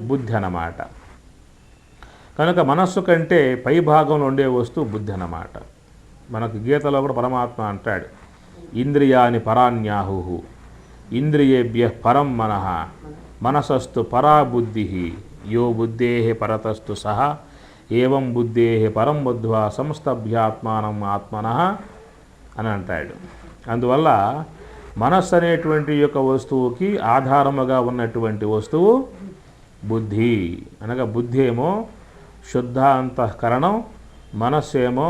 బుద్ధి అన్నమాట. కనుక మనస్సు కంటే పై భాగంలో ఉండే వస్తువు బుద్ధి అన్నమాట. మనకు గీతలో కూడా పరమాత్మ అంటాడు, ఇంద్రియాని పరాన్యాహు ఇంద్రియేభ్య పరం మనః మనసస్తు పరా బుద్ధి యో బుద్ధే పరతస్తు సహ ఏవం బుద్ధే పరం బుద్ధ్వా సంస్తభ్యాత్మానం ఆత్మనః అని అంటాడు. అందువల్ల మనస్సు అనేటువంటి యొక్క వస్తువుకి ఆధారముగా ఉన్నటువంటి వస్తువు బుద్ధి. అనగా బుద్ధి ఏమో శుద్ధ అంతఃకరణం, మనస్సు ఏమో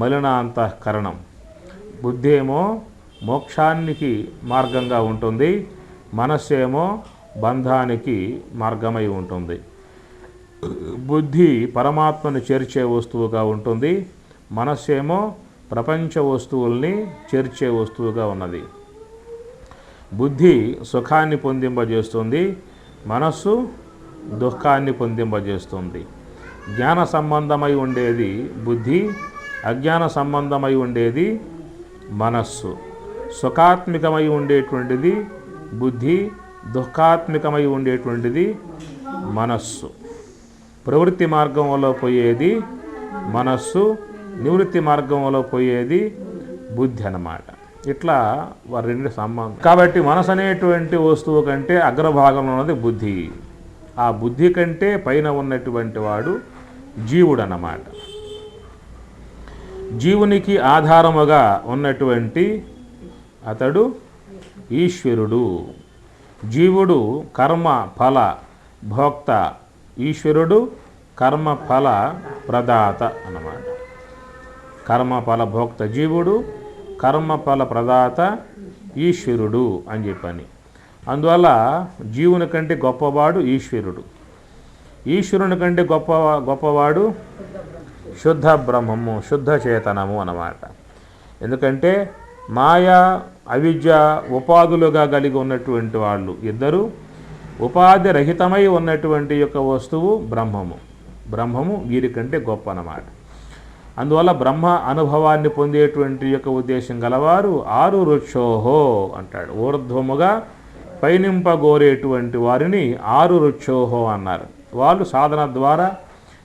మలిన అంతఃకరణం. బుద్ధి ఏమో మోక్షానికి మార్గంగా ఉంటుంది, మనస్సు ఏమో బంధానికి మార్గమై ఉంటుంది. బుద్ధి పరమాత్మను చేర్చే వస్తువుగా ఉంటుంది, మనస్సు ఏమో ప్రపంచ వస్తువుల్ని చేర్చే వస్తువుగా ఉన్నది. బుద్ధి సుఖాన్ని పొందింపజేస్తుంది, మనస్సు దుఃఖాన్ని పొందింపజేస్తుంది. జ్ఞాన సంబంధమై ఉండేది బుద్ధి, అజ్ఞాన సంబంధమై ఉండేది మనస్సు. సుఖాత్మికమై ఉండేటువంటిది బుద్ధి, దుఃఖాత్మికమై ఉండేటువంటిది మనస్సు. ప్రవృత్తి మార్గంలో పోయేది మనస్సు, నివృత్తి మార్గంలో పోయేది బుద్ధి అన్నమాట. ఇట్లా వారి రెండు సంబంధం. కాబట్టి మనసు అనేటువంటి వస్తువు కంటే అగ్రభాగంలో ఉన్నది బుద్ధి. ఆ బుద్ధి కంటే పైన ఉన్నటువంటి వాడు జీవుడు అన్నమాట. జీవునికి ఆధారముగా ఉన్నటువంటి అతడు ఈశ్వరుడు. జీవుడు కర్మ ఫల భోక్త, ఈశ్వరుడు కర్మ ఫల ప్రదాత అన్నమాట. కర్మఫల భోక్త జీవుడు, కర్మఫల ప్రదాత ఈశ్వరుడు అని చెప్పని. అందువల్ల జీవుని కంటే గొప్పవాడు ఈశ్వరుడు, ఈశ్వరుని కంటే గొప్పవాడు శుద్ధ బ్రహ్మము, శుద్ధ చేతనము అన్నమాట. ఎందుకంటే మాయా అవిద్య ఉపాధులుగా కలిగి ఉన్నటువంటి వాళ్ళు ఇద్దరు, ఉపాధి రహితమై ఉన్నటువంటి యొక్క వస్తువు బ్రహ్మము. బ్రహ్మము వీరికంటే గొప్ప అన్నమాట. అందువల్ల బ్రహ్మ అనుభవాన్ని పొందేటువంటి యొక్క ఉద్దేశం గలవారు 6 రుక్షోహో అంటాడు. ఊర్ధ్వముగా పైనింపగోరేటువంటి వారిని 6 రుక్షోహో అన్నారు. వాళ్ళు సాధన ద్వారా,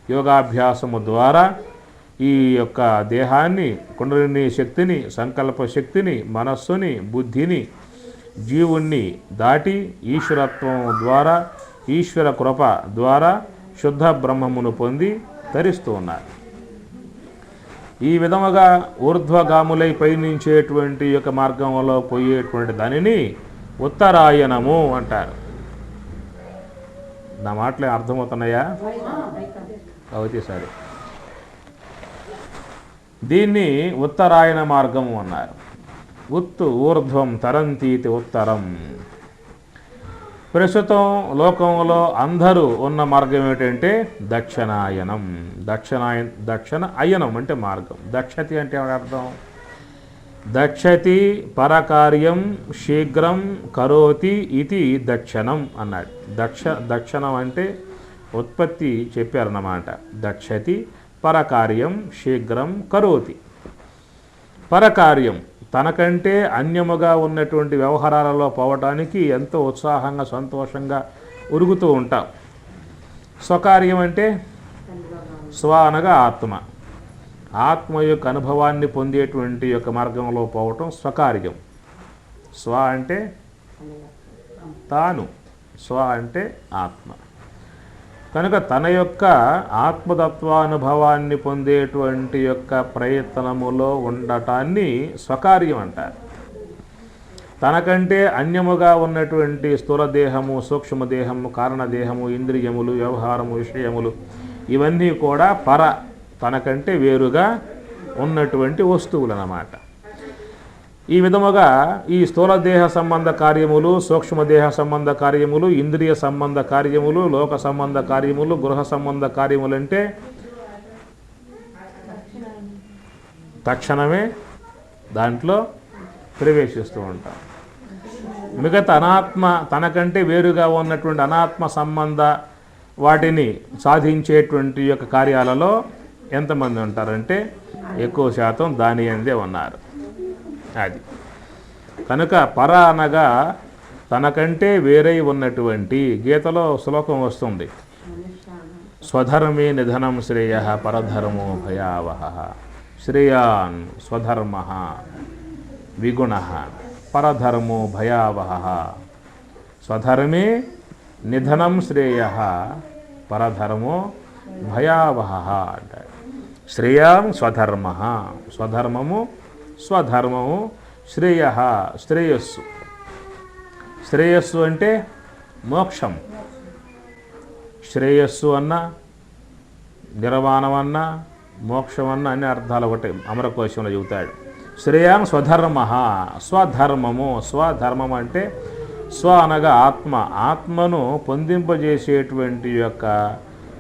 యోగాభ్యాసము ద్వారా ఈ యొక్క దేహాన్ని, కుండలిని శక్తిని, సంకల్ప శక్తిని, మనస్సుని, బుద్ధిని, జీవుణ్ణి దాటి ఈశ్వరత్వం ద్వారా, ఈశ్వర కృప ద్వారా శుద్ధ బ్రహ్మమును పొంది తరిస్తూ ఉన్నారు. ఈ విధముగా ఊర్ధ్వగాములై పయనించేటువంటి యొక్క మార్గంలో పోయేటువంటి దానిని ఉత్తరాయణము అంటారు. నా మాటలే అర్థమవుతున్నాయా? అవుతే సరే. దీన్ని ఉత్తరాయణ మార్గము అన్నారు. ఊర్ధ్వం తరంతీతి ఉత్తరం. ప్రస్తుతం లోకంలో అందరూ ఉన్న మార్గం ఏమిటంటే దక్షిణాయనం. దక్షిణ అయనం అంటే మార్గం. దక్షతి అంటే అర్థం, దక్షతి పరకార్యం శీఘ్రం కరోతి ఇది దక్షిణం అన్నాడు. దక్షిణం అంటే ఉత్పత్తి చెప్పారన్నమాట. దక్షతి పరకార్యం శీఘ్రం కరోతి. పరకార్యం తనకంటే అన్యముగా ఉన్నటువంటి వ్యవహారాలలో పోవటానికి ఎంతో ఉత్సాహంగా సంతోషంగా ఉరుగుతూ ఉంటాం. స్వకార్యం అంటే స్వ అనగా ఆత్మ. ఆత్మ యొక్క అనుభవాన్ని పొందేటువంటి యొక్క మార్గంలో పోవటం స్వకార్యం. స్వ అంటే తాను, స్వ అంటే ఆత్మ. కనుక తన యొక్క ఆత్మతత్వానుభవాన్ని పొందేటువంటి యొక్క ప్రయత్నములో ఉండటాన్ని స్వకార్యం అంటారు. తనకంటే అన్యముగా ఉన్నటువంటి స్థూలదేహము, సూక్ష్మదేహము, కారణదేహము, ఇంద్రియములు, వ్యవహారము, విషయములు ఇవన్నీ కూడా తనకంటే వేరుగా ఉన్నటువంటి వస్తువులు అన్నమాట. ఈ విధముగా ఈ స్థూలదేహ సంబంధ కార్యములు, సూక్ష్మదేహ సంబంధ కార్యములు, ఇంద్రియ సంబంధ కార్యములు, లోక సంబంధ కార్యములు, గృహ సంబంధ కార్యములు అంటే తక్షణమే దాంట్లో ప్రవేశిస్తూ ఉంటాం. మిగతా అనాత్మ, తనకంటే వేరుగా ఉన్నటువంటి అనాత్మ సంబంధ వాటిని సాధించేటువంటి యొక్క కార్యాలలో ఎంతమంది ఉంటారంటే ఎక్కువ శాతం దాని అందే ఉన్నారు. అది కనుక పర అనగా తనకంటే వేరై ఉన్నటువంటి. గీతలో శ్లోకం వస్తుంది, స్వధర్మే నిధనం శ్రేయ పరధర్మో భయావహ. శ్రేయాన్ స్వధర్మ విగుణ పరధర్మో భయావహ. స్వధర్మే నిధనం శ్రేయ పరధర్మో భయావహ అంటారు. శ్రేయాం స్వధర్మ, స్వధర్మము స్వధర్మము, శ్రేయ శ్రేయస్సు. శ్రేయస్సు అంటే మోక్షం. శ్రేయస్సు అన్న, నిర్వాణం అన్న, మోక్షం అన్న అన్ని అర్థాలు ఒకటి అమరకోశంలో చెబుతాడు. శ్రేయాం స్వధర్మ, స్వధర్మము. స్వధర్మం అంటే స్వ అనగా ఆత్మ. ఆత్మను పొందింపజేసేటువంటి యొక్క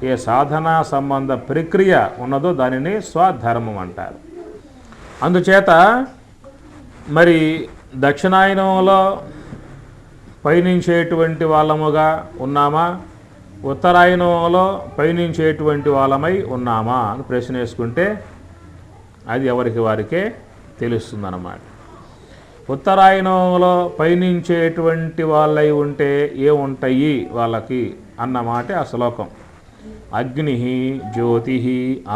ఏ సాధనా సంబంధ ప్రక్రియ ఉన్నదో దానిని స్వధర్మం అంటారు. అందుచేత మరి దక్షిణాయనంలో పయనించేటువంటి వాళ్ళముగా ఉన్నామా, ఉత్తరాయణంలో పయనించేటువంటి వాళ్ళమై ఉన్నామా అని ప్రశ్న వేసుకుంటే అది ఎవరికి వారికే తెలుస్తుందన్నమాట. ఉత్తరాయణంలో పయనించేటువంటి వాళ్ళై ఉంటే ఏముంటాయి వాళ్ళకి అన్నమాట ఆ శ్లోకం. అగ్ని జ్యోతి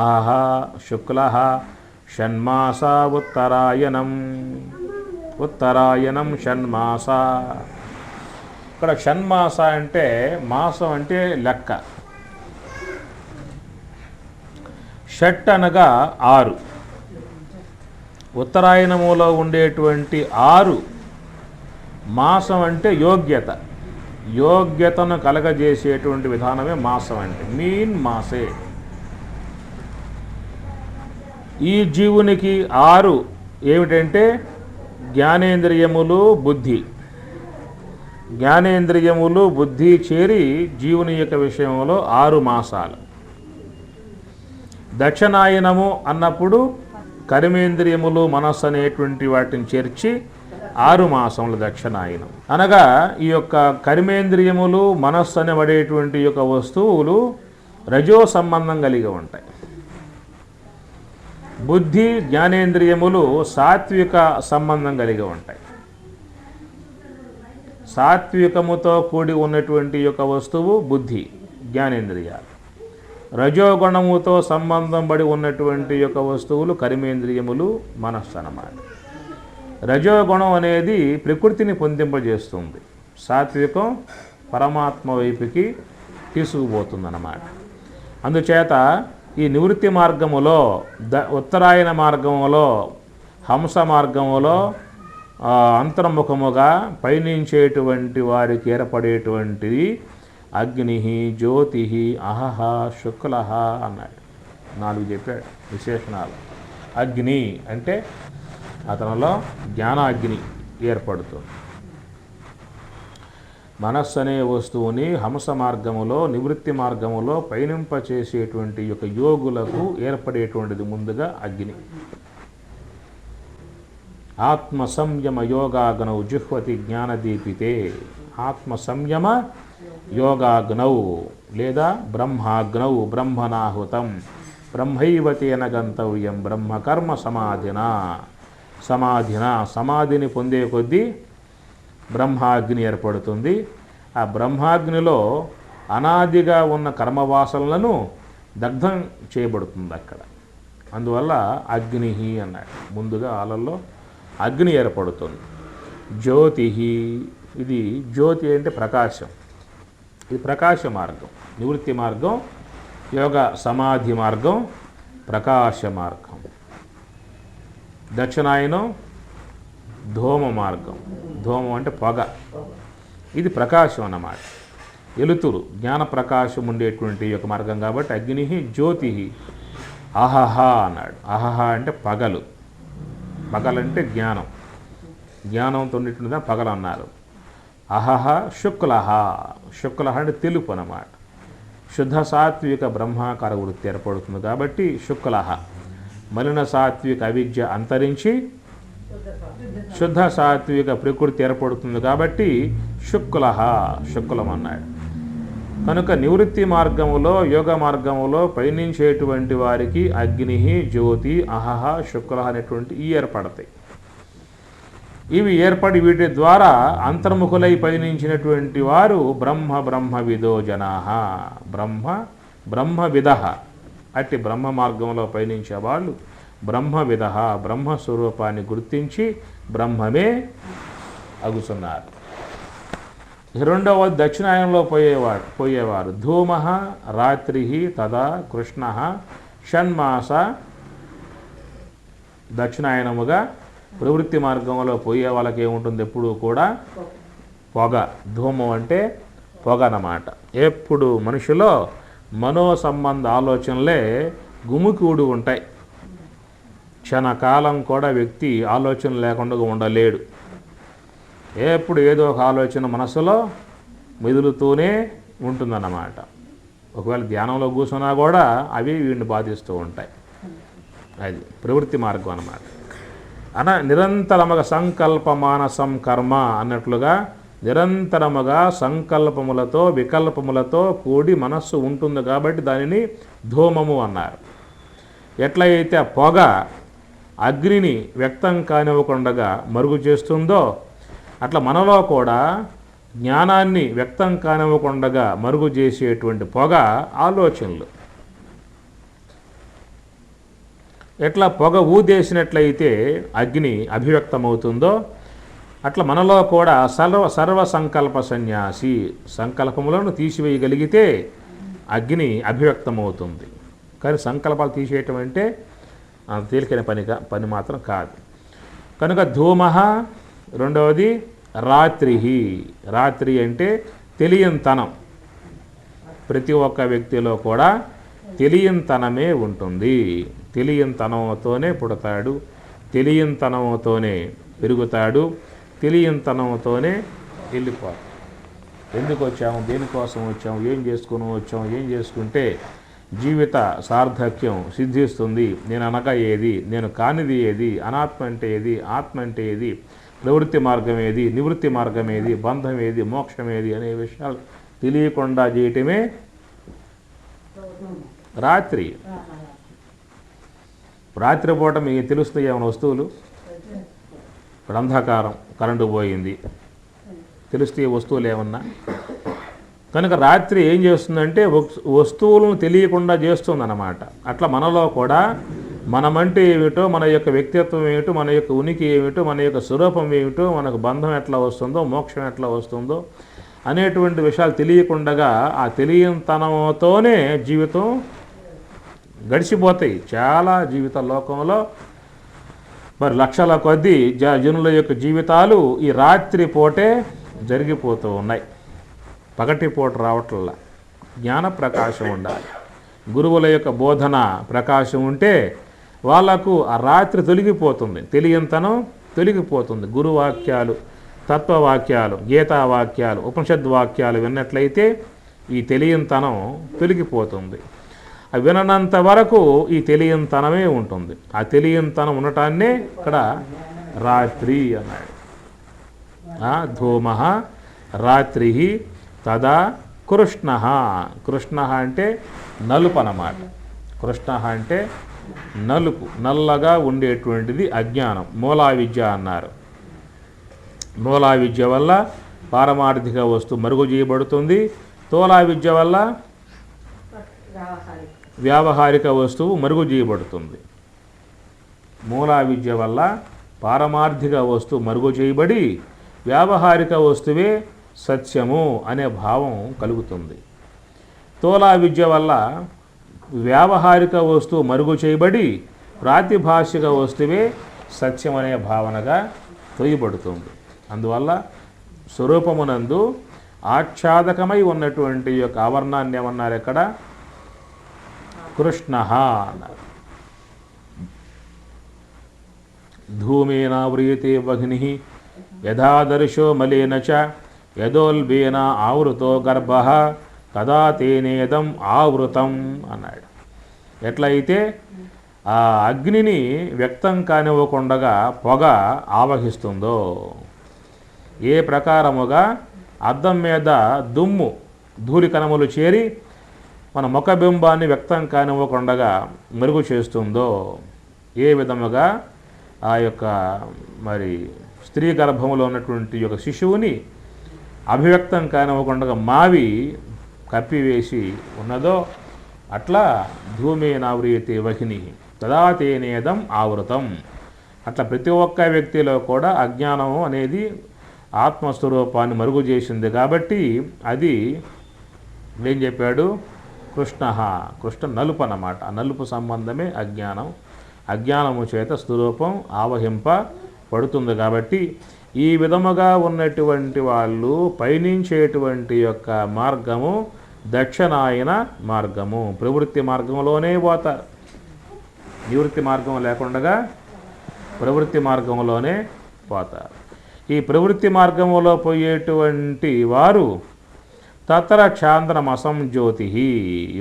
ఆహా శుక్ల షణ్మాస ఉత్తరాయణం. ఉత్తరాయణం షణ్మాస. ఇక్కడ షణ్మాస అంటే మాసం అంటే లెక్క. షట్ అనగా 6. ఉత్తరాయణములో ఉండేటువంటి 6 మాసం అంటే యోగ్యత. యోగ్యతను కలగజేసేటువంటి విధానమే మాసం అంటే. మీన్ మాసే. ఈ జీవునికి 6 ఏమిటంటే జ్ఞానేంద్రియములు, బుద్ధి. జ్ఞానేంద్రియములు, బుద్ధి చేరి జీవుని యొక్క విషయంలో 6 మాసాలు. దక్షిణాయనము అన్నప్పుడు కర్మేంద్రియములు, మనస్సు అనేటువంటి వాటిని చేర్చి 6 మాసములు దక్షిణాయనం. అనగా ఈ యొక్క కర్మేంద్రియములు, మనస్సు అనబడేటువంటి యొక్క వస్తువులు రజో సంబంధం కలిగి ఉంటాయి. బుద్ధి, జ్ఞానేంద్రియములు సాత్విక సంబంధం కలిగి ఉంటాయి. సాత్వికముతో కూడి ఉన్నటువంటి యొక్క వస్తువు బుద్ధి, జ్ఞానేంద్రియాలు. రజోగుణముతో సంబంధం పడి ఉన్నటువంటి యొక్క వస్తువులు కర్మేంద్రియములు, మనస్సు అన్నమాట. రజోగుణం అనేది ప్రకృతిని పొందింపజేస్తుంది, సాత్వికం పరమాత్మ వైపుకి తీసుకుపోతుందన్నమాట. అందుచేత ఈ నివృత్తి మార్గములో ఉత్తరాయణ మార్గములో హంస మార్గములో అంతర్ముఖముగా పయనించేటువంటి వారికి ఏర్పడేటువంటిది అగ్ని, జ్యోతి, అహహ, శుక్ల అన్నాడు. 4 చెప్పాడు విశేషణాలు. అగ్ని అంటే అతనిలో జ్ఞానాగ్ని ఏర్పడుతుంది. మనస్సు అనే వస్తువుని హంస మార్గములో నివృత్తి మార్గములో పయనింపచేసేటువంటి యొక్క యోగులకు ఏర్పడేటువంటిది ముందుగా అగ్ని. ఆత్మ సంయమ యోగాగ్నౌ జుహ్వతి జ్ఞానదీపితే. ఆత్మ సంయమ యోగాగ్నౌ లేదా బ్రహ్మాగ్నౌ బ్రహ్మనాహుతం బ్రహ్మైవతేన గంతవ్యం బ్రహ్మకర్మ సమాధిని పొందే కొద్దీ బ్రహ్మాగ్ని ఏర్పడుతుంది. ఆ బ్రహ్మాగ్నిలో అనాదిగా ఉన్న కర్మవాసనలను దగ్ధం చేయబడుతుంది అక్కడ. అందువల్ల అగ్ని అన్నాడు. ముందుగా ఆలల్లో అగ్ని ఏర్పడుతుంది. జ్యోతి, ఇది జ్యోతి అంటే ప్రకాశం. ఇది ప్రకాశ మార్గం. నివృత్తి మార్గం, యోగ సమాధి మార్గం, ప్రకాశ మార్గం. దక్షిణాయనం ధూమ మార్గం. ధూమం అంటే పొగ, ఇది ప్రకాశం అన్నమాట. వెలుతురు జ్ఞాన ప్రకాశం ఉండేటువంటి యొక్క మార్గం కాబట్టి అగ్ని జ్యోతి అహహ అన్నాడు. అహహ అంటే పగలు. పగలంటే జ్ఞానం, జ్ఞానంతో ఉండేటువంటి పగలు అన్నారు. అహహ శుక్ల, శుక్ల అంటే తెలుపు అన్నమాట. శుద్ధ సాత్విక బ్రహ్మాకార వృత్తి ఏర్పడుతుంది కాబట్టి శుక్ల. మలిన సాత్విక అవిద్య అంతరించి శుద్ధ సాత్విక ప్రకృతి ఏర్పడుతుంది కాబట్టి శుక్లం అన్నాడు. కనుక నివృత్తి మార్గములో యోగ మార్గములో పయనించేటువంటి వారికి అగ్ని, జ్యోతి, అహహ, శుక్ల అనేటువంటి ఈ ఏర్పడతాయి. ఇవి ఏర్పడి వీటి ద్వారా అంతర్ముఖులై పయనించినటువంటి వారు బ్రహ్మవిదో జనాః. బ్రహ్మవిద, అట్టి బ్రహ్మ మార్గంలో పయనించే వాళ్ళు బ్రహ్మవిద, బ్రహ్మస్వరూపాన్ని గుర్తించి బ్రహ్మమే అగుతున్నారు. రెండవ దక్షిణాయనంలో పోయేవారు ధూమ రాత్రి తదా కృష్ణ షణ్మాస. దక్షిణాయనముగా ప్రవృత్తి మార్గంలో పోయే వాళ్ళకి ఏముంటుంది? ఎప్పుడు కూడా పొగ. ధూమం అంటే పొగ అన్నమాట. ఎప్పుడు మనిషిలో మనో సంబంధ ఆలోచనలే గుమికూడి ఉంటాయి. క్షణకాలం కూడా వ్యక్తి ఆలోచన లేకుండా ఉండలేడు. ఎప్పుడు ఏదో ఒక ఆలోచన మనసులో మెదులుతూనే ఉంటుందన్నమాట. ఒకవేళ ధ్యానంలో కూర్చున్నా కూడా అవి వీడిని బాధిస్తూ ఉంటాయి. అది ప్రవృత్తి మార్గం అన్నమాట. నిరంతరముగా సంకల్ప మానసం కర్మ అన్నట్లుగా నిరంతరముగా సంకల్పములతో వికల్పములతో కూడి మనస్సు ఉంటుంది కాబట్టి దానిని ధూమము అన్నారు. ఎట్లయితే పొగ అగ్నిని వ్యక్తం కానివ్వకుండా మరుగు చేస్తుందో అట్లా మనలో కూడా జ్ఞానాన్ని వ్యక్తం కానివ్వకుండా మరుగు చేసేటువంటి పొగ ఆలోచనలు. ఎట్లా పొగ ఊదేసినట్లయితే అగ్ని అభివ్యక్తమవుతుందో అట్లా మనలో కూడా సర్వ సంకల్ప సన్యాసి, సంకల్పములను తీసివేయగలిగితే అగ్ని అభివ్యక్తమవుతుంది. కానీ సంకల్పాలు తీసేయటం అంటే తేలికైన పని మాత్రం కాదు. కనుక ధూమ. రెండవది రాత్రి. రాత్రి అంటే తెలియంతనం. ప్రతి ఒక్క వ్యక్తిలో కూడా తెలియంతనమే ఉంటుంది. తెలియంతనంతోనే పుడతాడు, తెలియంతనంతోనే పెరుగుతాడు, తెలియంతనంతోనే వెళ్ళిపోతాడు. ఎందుకు వచ్చాము, దేనికోసం వచ్చాము, ఏం చేసుకుని వచ్చాము, ఏం చేసుకుంటే జీవిత సార్థక్యం సిద్ధిస్తుంది, నేను అనగా ఏది, నేను కానిది ఏది, అనాత్మ అంటే ఏది, ఆత్మ అంటే ఏది, ప్రవృత్తి మార్గం ఏది, నివృత్తి మార్గం ఏది, బంధం ఏది, మోక్షం ఏది అనే విషయాలు తెలియకుండా చేయటమే రాత్రి. రాత్రిపూట మీకు తెలుస్తాయి ఏమైనా వస్తువులు? ఇప్పుడు అంధకారం, కరెంటు పోయింది, తెలుస్తాయి వస్తువులు ఏమన్నా? కనుక రాత్రి ఏం చేస్తుందంటే వస్తువులను తెలియకుండా చేస్తుందన్నమాట. అట్లా మనలో కూడా మనమంటే ఏమిటో, మన యొక్క వ్యక్తిత్వం ఏమిటో, మన యొక్క ఉనికి ఏమిటో, మన యొక్క స్వరూపం ఏమిటో, మనకు బంధం ఎట్లా వస్తుందో, మోక్షం ఎట్లా వస్తుందో అనేటువంటి విషయాలు తెలియకుండగా ఆ తెలియనితనంతోనే జీవితం గడిచిపోతాయి. చాలా జీవిత లోకంలో మరి లక్షల కొద్దీ జనుల యొక్క జీవితాలు ఈ రాత్రి పూటే జరిగిపోతూ ఉన్నాయి. పగటి పూట రావట్లా. జ్ఞాన ప్రకాశం ఉండాలి. గురువుల యొక్క బోధన ప్రకాశం ఉంటే వాళ్లకు ఆ రాత్రి తొలగిపోతుంది, తెలియంతనం తొలగిపోతుంది. గురువాక్యాలు, తత్వవాక్యాలు, గీతావాక్యాలు, ఉపనిషద్వాక్యాలు విన్నట్లయితే ఈ తెలియంతనం తొలగిపోతుంది. అవి విననంత వరకు ఈ తెలియంతనమే ఉంటుంది. ఆ తెలియంతనం ఉండటాన్నే ఇక్కడ రాత్రి అన్నాడు. ధూమ రాత్రి తదా కృష్ణ. కృష్ణ అంటే నలుపు అన్నమాట. కృష్ణ అంటే నలుపు, నల్లగా ఉండేటువంటిది అజ్ఞానం. మూలా విద్య అన్నారు. మూలా విద్య వల్ల పారమార్థిక వస్తువు మరుగు చేయబడుతుంది. తోలా విద్య వల్ల వ్యావహారిక వస్తువు మరుగు చేయబడుతుంది. మూలా విద్య వల్ల పారమార్థిక వస్తువు మరుగు చేయబడి వ్యావహారిక వస్తువే సత్యము అనే భావం కలుగుతుంది. తోలా విద్య వల్ల వ్యావహారిక వస్తువు మరుగు చేయబడి ప్రాతిభాషిక వస్తువే సత్యం అనే భావనగా తొయ్యబడుతుంది. అందువల్ల స్వరూపమునందు ఆచ్ఛాదకమై ఉన్నటువంటి యొక్క ఆవరణాన్ని ఏమన్నారు ఇక్కడ? కృష్ణ అన్నారు. ధూమేన వ్రియతే వహ్ని యథాదర్శో మలేన చ యదోల్బేన ఆవృతో గర్భ కదా తేనేదం ఆవృతం అన్నాడు. ఎట్లయితే ఆ అగ్నిని వ్యక్తం కానివ్వకుండగా పొగ ఆవహిస్తుందో, ఏ ప్రకారముగా అద్దం మీద దుమ్ము ధూళి కణములు చేరి మన ముఖబింబాన్ని వ్యక్తం కానివ్వకుండగా మెరుగు చేస్తుందో, ఏ విధముగా ఆ యొక్క మరి స్త్రీ గర్భంలో ఉన్నటువంటి యొక్క శిశువుని అభివ్యక్తం కానివ్వకుండా మావి కప్పివేసి ఉన్నదో, అట్లా ధూమేనావ్రియతే వహ్ని తదా తేనేదం ఆవృతం. అట్లా ప్రతి ఒక్క వ్యక్తిలో కూడా అజ్ఞానం అనేది ఆత్మస్వరూపాన్ని మరుగు చేసింది. కాబట్టి అది ఏం చెప్పాడు? కృష్ణ నలుపు అన్నమాట. ఆ నలుపు సంబంధమే అజ్ఞానం. అజ్ఞానము చేత స్వరూపం ఆవహింపబడుతుంది. కాబట్టి ఈ విధముగా ఉన్నటువంటి వాళ్ళు పయనించేటువంటి యొక్క మార్గము దక్షిణాయన మార్గము. ప్రవృత్తి మార్గంలోనే పోతారు. నివృత్తి మార్గం లేకుండా ప్రవృత్తి మార్గంలోనే పోతారు. ఈ ప్రవృత్తి మార్గంలో పోయేటువంటి వారు తత్ర చాంద్రమసంజ్యోతి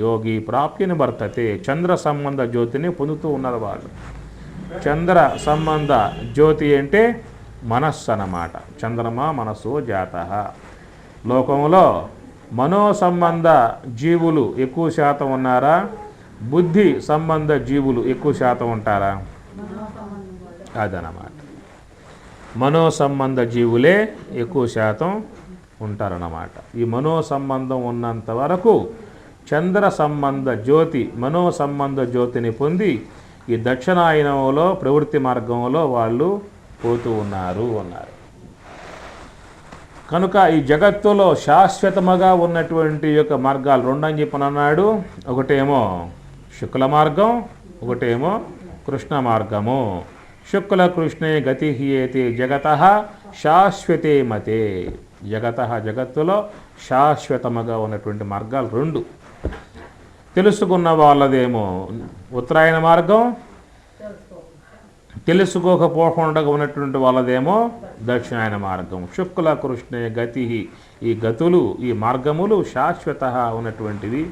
యోగి ప్రాప్తిని వర్తతే. చంద్ర సంబంధ జ్యోతిని పొందుతూ ఉన్నారు వాళ్ళు. చంద్ర సంబంధ జ్యోతి అంటే మనస్సు అన్నమాట. చంద్రమా మనస్సు జాత. లోకంలో మనో సంబంధ జీవులు ఎక్కువ శాతం ఉన్నారా? బుద్ధి సంబంధ జీవులు ఎక్కువ శాతం ఉంటారా? అదనమాట. మనో సంబంధ జీవులే ఎక్కువ శాతం ఉంటారన్నమాట. ఈ మనో సంబంధం ఉన్నంత వరకు చంద్ర సంబంధ జ్యోతి, మనో సంబంధ జ్యోతిని పొంది ఈ దక్షిణాయనంలో ప్రవృత్తి మార్గంలో వాళ్ళు పోతూ ఉన్నారు అన్నారు. కనుక ఈ జగత్తులో శాశ్వతముగా ఉన్నటువంటి యొక్క మార్గాలు రెండని చెప్పనన్నాడు. ఒకటేమో శుక్ల మార్గం, ఒకటేమో కృష్ణ మార్గము. శుక్ల కృష్ణే గతి హీయతే జగతః శాశ్వతే మతే. జగత్తులో శాశ్వతముగా ఉన్నటువంటి మార్గాలు రెండు. తెలుసుకున్న వాళ్ళదేమో ఉత్తరాయణ మార్గం, తెలుసుకోకపోకుండా ఉన్నటువంటి వాళ్ళదేమో దక్షిణాయన మార్గం. శుక్ల కృష్ణే గతి. ఈ గతులు, ఈ మార్గములు శాశ్వత ఉన్నటువంటివి.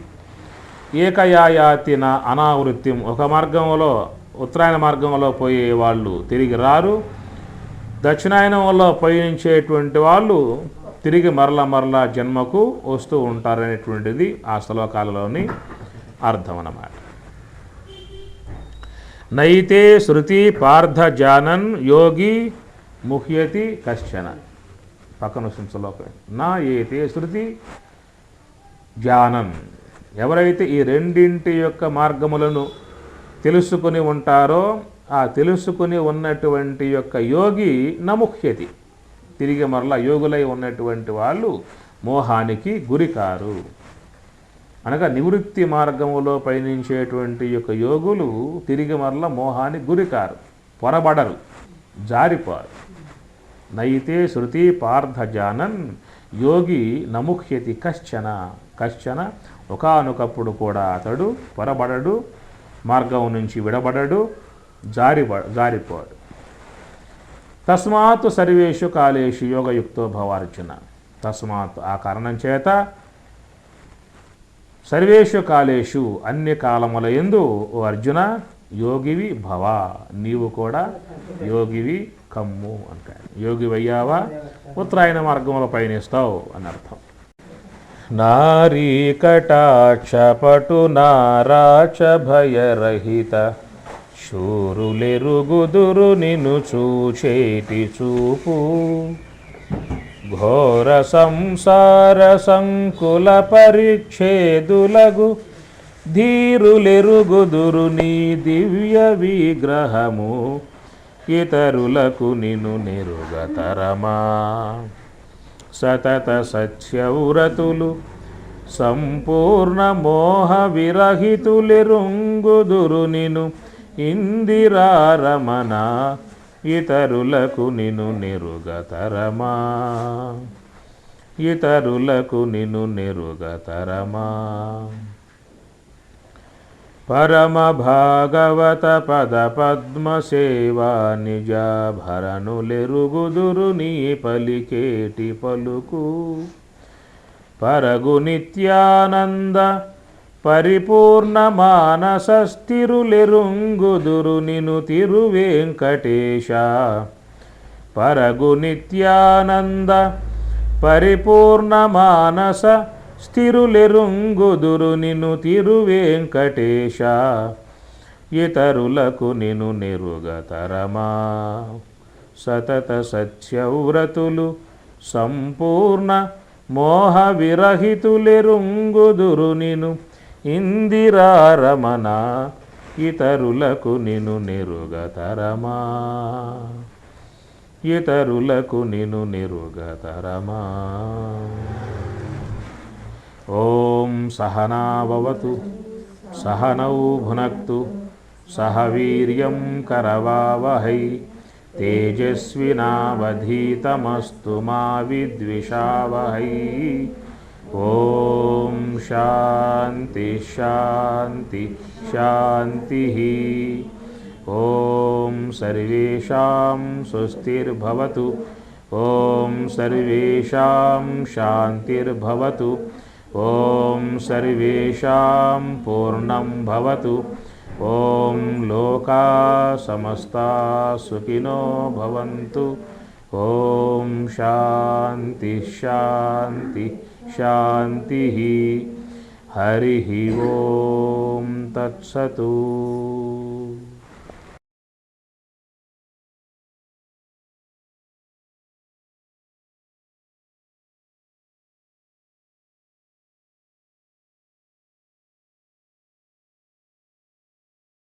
ఏకయాయాతిన అనావృత్యం. ఒక మార్గంలో ఉత్తరాయణ మార్గంలో పోయే వాళ్ళు తిరిగి రారు. దక్షిణాయనంలో పయనించేటువంటి వాళ్ళు తిరిగి మరల జన్మకు వస్తూ ఉంటారనేటువంటిది ఆ శ్లోకాలలోని అర్థం అన్నమాట. నైతే శృతి పార్థ జానన్ యోగి ముహ్యతి కశ్చన. పక్కన శ్లోకం. నా ఏతే శృతి జానన్. ఎవరైతే ఈ రెండింటి యొక్క మార్గములను తెలుసుకుని ఉంటారో ఆ తెలుసుకుని ఉన్నటువంటి యొక్క యోగి నముహ్యతి, తిరిగి మరలా యోగులై ఉన్నటువంటి వాళ్ళు మోహానికి గురికారు. అనగా నివృత్తి మార్గములో పయనించేటువంటి యొక్క యోగులు తిరిగి మరల మోహానికి గురికారు, పొరబడరు, జారిపోరు. నైతే శృతి పార్థ జానన్ యోగి నముఖ్యతి కశ్చన ఒకానొకప్పుడు కూడా అతడు పొరబడడు, మార్గం నుంచి విడబడడు, జారిపోడు. తస్మాత్ సర్వేషు కాలేషు యోగయుక్తో భవార్జున. తస్మాత్ ఆ కారణం చేత సర్వేషు కాలేషు అన్ని కాలముల యందు ఓ అర్జున యోగివి భవ, నీవు కూడా యోగివి కమ్ము అంటాడు. యోగివయ్యావా ఉత్తరాయణ మార్గంలో పయనిస్తావు అని అర్థం. నారీ కటాక్ష పటు నారాచ భయరహిత శూరులెరుగుదురు నిన్ను చూచేటి చూపు ఘోర సంసార సంకుల పరిచ్ఛేదులగు ధీరులెరుగుదురు నీ దివ్య విగ్రహము ఇతరులకు నిన్ను నెరుగతరమా. సతత సత్యవ్రతులు సంపూర్ణ మోహ విరహితులెరుంగుదురు నిన్ను ఇందిరారమణ ఇతరులకు నిన్ను నెరుగతరమా. ఇతరులకు నిన్ను నెరుగతరమా. పరమ భాగవత పద పద్మ సేవా నిజాభరణులెరుగుదురు నీ పలికేటి పలుకు పరగు నిత్యానంద పరిపూర్ణ మానస స్థిరులెరుంగుదురు నిను తిరువేంకటేశ. పరగు నిత్యానంద పరిపూర్ణ మానస స్థిరులెరుంగుదురు నిను తిరువేంకటేశ. ఇతరులకు నిను నెరుగతరమా. సతత సత్యవ్రతులు సంపూర్ణ మోహ విరహితులెరుంగుదురు నిను ఇందిరారమణ ఇతరులకు నిను నెరుగతరమా. ఇతరులకు నిను నెరుగతరమా. ఓం సహనావవతు సహనౌ భునక్తు సహ వీర్యం కరవావహై తేజస్వినావధీతమస్తు మా విద్విషావహై. ఓం శాంతి శాంతి శాంతి. ఓం సర్వేషాం స్వస్తిర్భవతు. ఓం సర్వేషాం శాంతిర్భవతు. ఓం సర్వేషాం పూర్ణం భవతు. ఓం లోకా సమస్తా సుఖినో భవంతు. ఓం శాంతి శాంతి శాంతి. హరి ఓం తత్సతు.